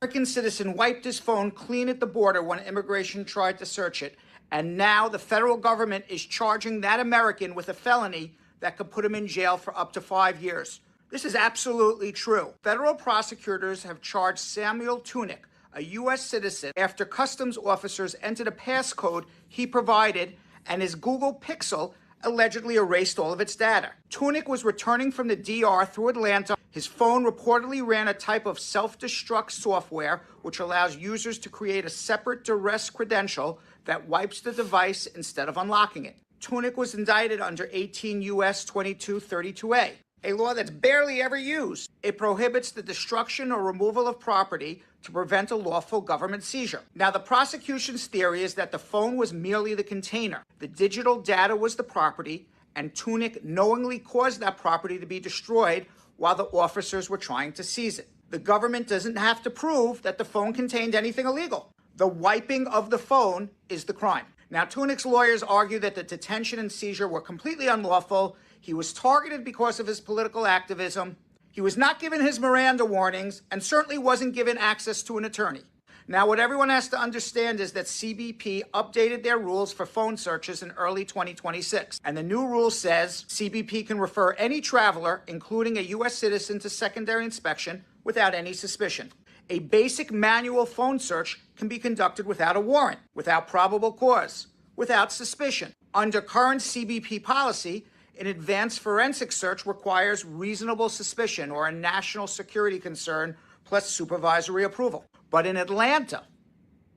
American citizen wiped his phone clean at the border when immigration tried to search it. And now the federal government is charging that American with a felony that could put him in jail for up to 5 years. This is absolutely true. Federal prosecutors have charged Samuel Tunick, a U.S. citizen, after customs officers entered a passcode he provided and his Google Pixel allegedly erased all of its data. Tunick was returning from the DR through Atlanta. His phone reportedly ran a type of self-destruct software which allows users to create a separate duress credential that wipes the device instead of unlocking it. Tunick was indicted under 18 U.S. 2232A. A law that's barely ever used. It prohibits the destruction or removal of property to prevent a lawful government seizure. Now, the prosecution's theory is that the phone was merely the container. The digital data was the property, and Tunick knowingly caused that property to be destroyed while the officers were trying to seize it. The government doesn't have to prove that the phone contained anything illegal. The wiping of the phone is the crime. Now, Tunick's lawyers argue that the detention and seizure were completely unlawful. He was targeted because of his political activism. He was not given his Miranda warnings and certainly wasn't given access to an attorney. Now, what everyone has to understand is that CBP updated their rules for phone searches in early 2026. And the new rule says CBP can refer any traveler, including a U.S. citizen, to secondary inspection without any suspicion. A basic manual phone search can be conducted without a warrant, without probable cause, without suspicion. Under current CBP policy, an advanced forensic search requires reasonable suspicion or a national security concern plus supervisory approval. But in Atlanta,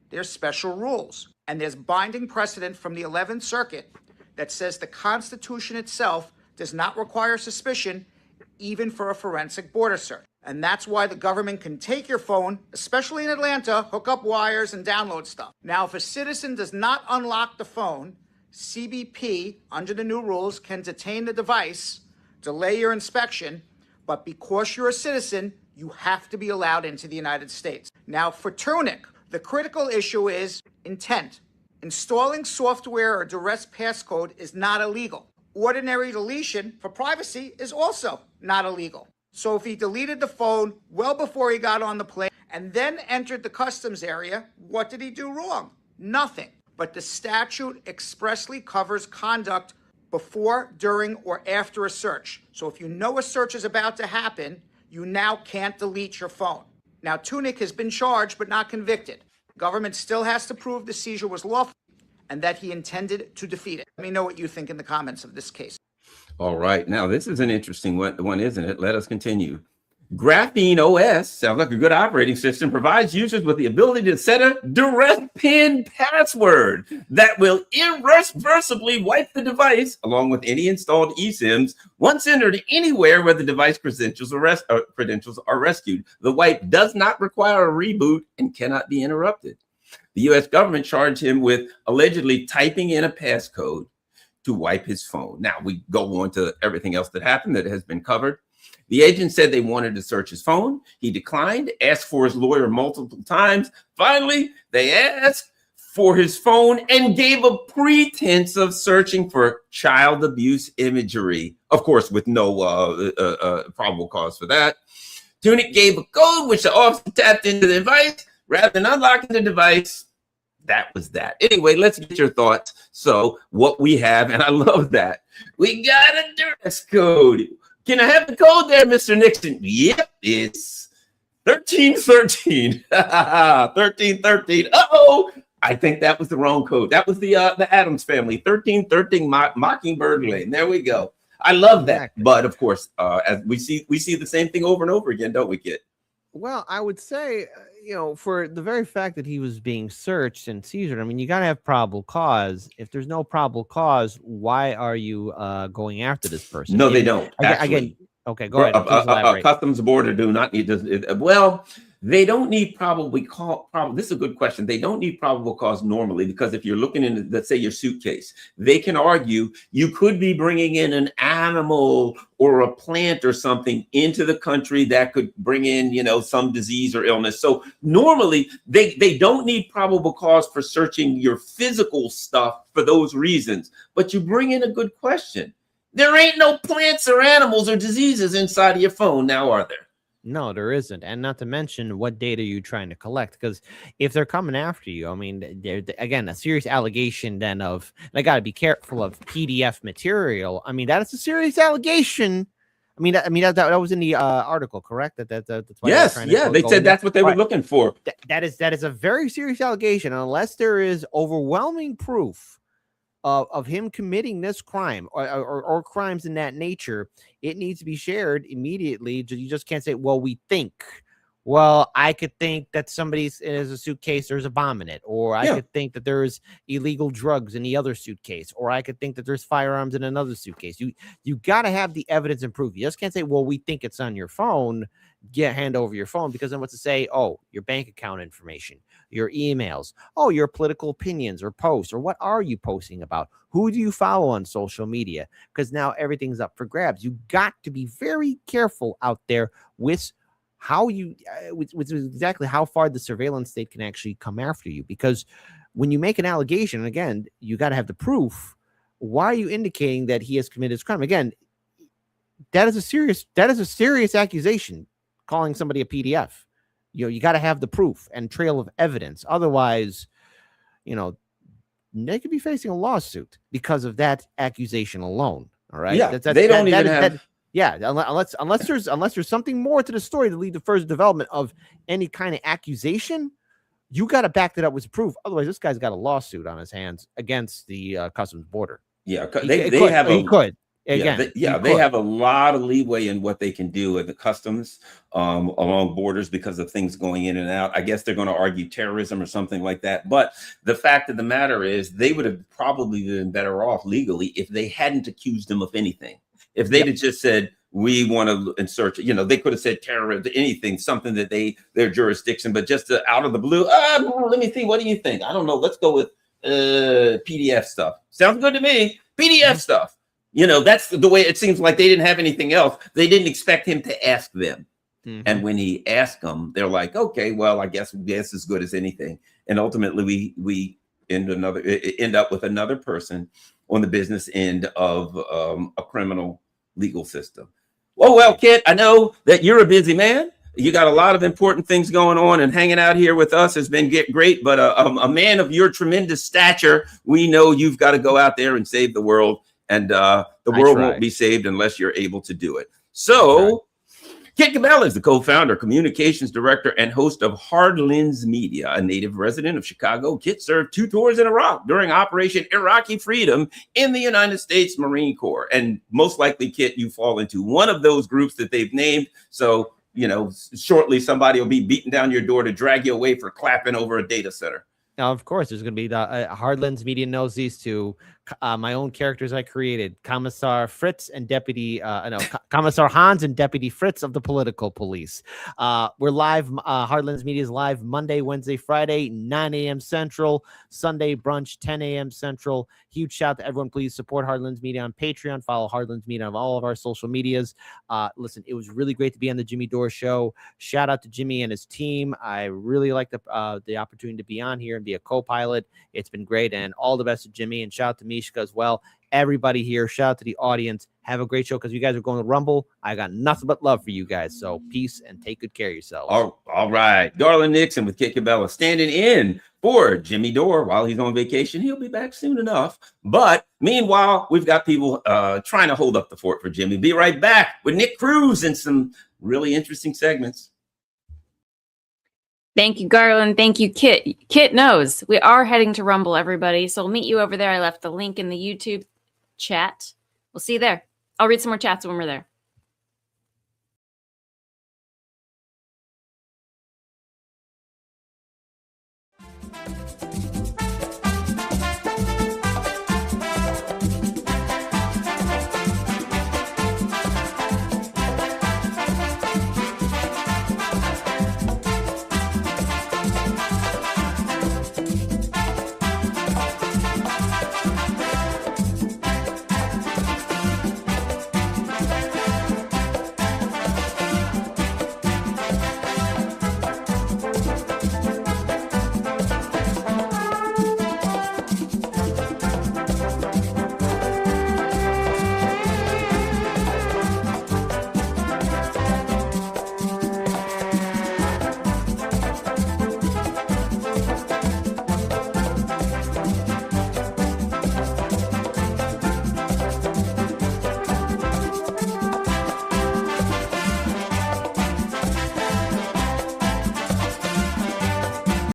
there's special rules, and there's binding precedent from the 11th Circuit that says the Constitution itself does not require suspicion even for a forensic border search. And that's why the government can take your phone, especially in Atlanta, hook up wires and download stuff. Now, if a citizen does not unlock the phone, CBP, under the new rules, can detain the device, delay your inspection, but because you're a citizen, you have to be allowed into the United States. Now, for Tunick, the critical issue is intent. Installing software or duress passcode is not illegal. Ordinary deletion for privacy is also not illegal. So if he deleted the phone well before he got on the plane and then entered the customs area, what did he do wrong? Nothing. But the statute expressly covers conduct before, during, or after a search. So if you know a search is about to happen, you now can't delete your phone. Now, Tunick has been charged but not convicted. Government still has to prove the seizure was lawful and that he intended to defeat it. Let me know what you think in the comments of this case. All right. Now, this is an interesting one, isn't it? Let us continue. Graphene OS, sounds like a good operating system, provides users with the ability to set a direct pin password that will irreversibly wipe the device, along with any installed eSIMs, once entered anywhere where the device credentials are rescued. The wipe does not require a reboot and cannot be interrupted. The U.S. government charged him with allegedly typing in a passcode to wipe his phone. Now, we go on to everything else that happened that has been covered. The agent said they wanted to search his phone. He declined, asked for his lawyer multiple times. Finally, they asked for his phone and gave a pretense of searching for child abuse imagery, of course, with no probable cause for that. Tunick gave a code which the officer tapped into the device. Rather than unlocking the device, that was that. Anyway, let's get your thoughts. So what we have, and I love that, we got a dress code. Can I have the code there, Mr. Nixon? Yep, it's 1313. 1313. Uh-oh. I think that was the wrong code. That was the Addams Family. 1313 Mockingbird Lane. There we go. I love that. Exactly. But of course, as we see the same thing over and over again, don't we, Kit? Well, I would say, for the very fact that he was being searched and seized, I mean, you got to have probable cause. If there's no probable cause, why are you going after this person? No, they don't. Again, okay, go ahead. A customs border do not need to. Well, they don't need probable cause. This is a good question. They don't need probable cause normally, because if you're looking in, let's say, your suitcase, they can argue you could be bringing in an animal or a plant or something into the country that could bring in, some disease or illness. So normally they don't need probable cause for searching your physical stuff for those reasons. But you bring in a good question. There ain't no plants or animals or diseases inside of your phone now, are there? No, there isn't. And not to mention, what data are you trying to collect? Because if they're coming after you, I mean, again, a serious allegation then of, and I got to be careful of PDF material. I mean, that is a serious allegation. I mean, that was in the article, correct? That's why yes, yeah, they said that's what they were looking for. That is a very serious allegation. Unless there is overwhelming proof of him committing this crime or crimes in that nature, it needs to be shared immediately. You just can't say, well, we think. Well, I could think that somebody's in a suitcase, there's a bomb in it. Or I could think that there's illegal drugs in the other suitcase. Or I could think that there's firearms in another suitcase. You got to have the evidence and proof. You just can't say, well, we think it's on your phone. Hand over your phone, because then what's to say? Oh, your bank account information, your emails, your political opinions or posts, or what are you posting about? Who do you follow on social media? Because now everything's up for grabs. You got to be very careful out there with how you, with exactly how far the surveillance state can actually come after you. Because when you make an allegation, and again, you got to have the proof. Why are you indicating that he has committed this crime? Again, that is a serious accusation. Calling somebody a PDF, you got to have the proof and trail of evidence. Otherwise, they could be facing a lawsuit because of that accusation alone. All right. Yeah, they don't even have. Unless there's something more to the story to lead to further development of any kind of accusation, you got to back that up with proof. Otherwise, this guy's got a lawsuit on his hands against the customs border. Yeah, they could. Again, they have a lot of leeway in what they can do at the customs along borders because of things going in and out. I guess they're going to argue terrorism or something like that. But the fact of the matter is, they would have probably been better off legally if they hadn't accused them of anything. If they'd have just said, we want to insert, they could have said terrorism, anything, something that their jurisdiction, but just out of the blue, let me see, what do you think? I don't know. Let's go with PDF stuff. Sounds good to me. PDF stuff. That's the way it seems like they didn't have anything else. They didn't expect him to ask them. Mm-hmm. And when he asked them, they're like, okay, well, I guess as good as anything. And ultimately we end up with another person on the business end of a criminal legal system. Well, Kit, I know that you're a busy man. You got a lot of important things going on, and hanging out here with us has been great. But a man of your tremendous stature, we know you've got to go out there and save the world. And the world won't be saved unless you're able to do it. So Kit Cabell is the co-founder, communications director, and host of Hard Lens Media, a native resident of Chicago. Kit served 2 tours in Iraq during Operation Iraqi Freedom in the United States Marine Corps. And most likely, Kit, you fall into one of those groups that they've named. So shortly somebody will be beating down your door to drag you away for clapping over a data center. Now, of course, there's going to be the Hardlands Media knows these two. My own characters I created, Commissar Fritz and Deputy, Commissar Hans and Deputy Fritz of the Political Police. We're live. Hardlands Media is live Monday, Wednesday, Friday, 9 a.m. Central, Sunday brunch, 10 a.m. Central. Huge shout to everyone. Please support Hardlands Media on Patreon. Follow Hardlands Media on all of our social medias. Listen, it was really great to be on the Jimmy Dore Show. Shout out to Jimmy and his team. I really like the opportunity to be on here and be a co-pilot. It's been great, and all the best to Jimmy, and shout out to Mishka as well. Everybody here, shout out to the audience. Have a great show, because you guys are going to Rumble. I got nothing but love for you guys. So peace and take good care of yourselves. All right. Garland Nixon with Kit Cabela standing in for Jimmy Dore while he's on vacation. He'll be back soon enough. But meanwhile, we've got people trying to hold up the fort for Jimmy. Be right back with Nick Cruz and some really interesting segments. Thank you, Garland. Thank you, Kit. Kit knows we are heading to Rumble, everybody. So we'll meet you over there. I left the link in the YouTube chat. We'll see you there. I'll read some more chats when we're there.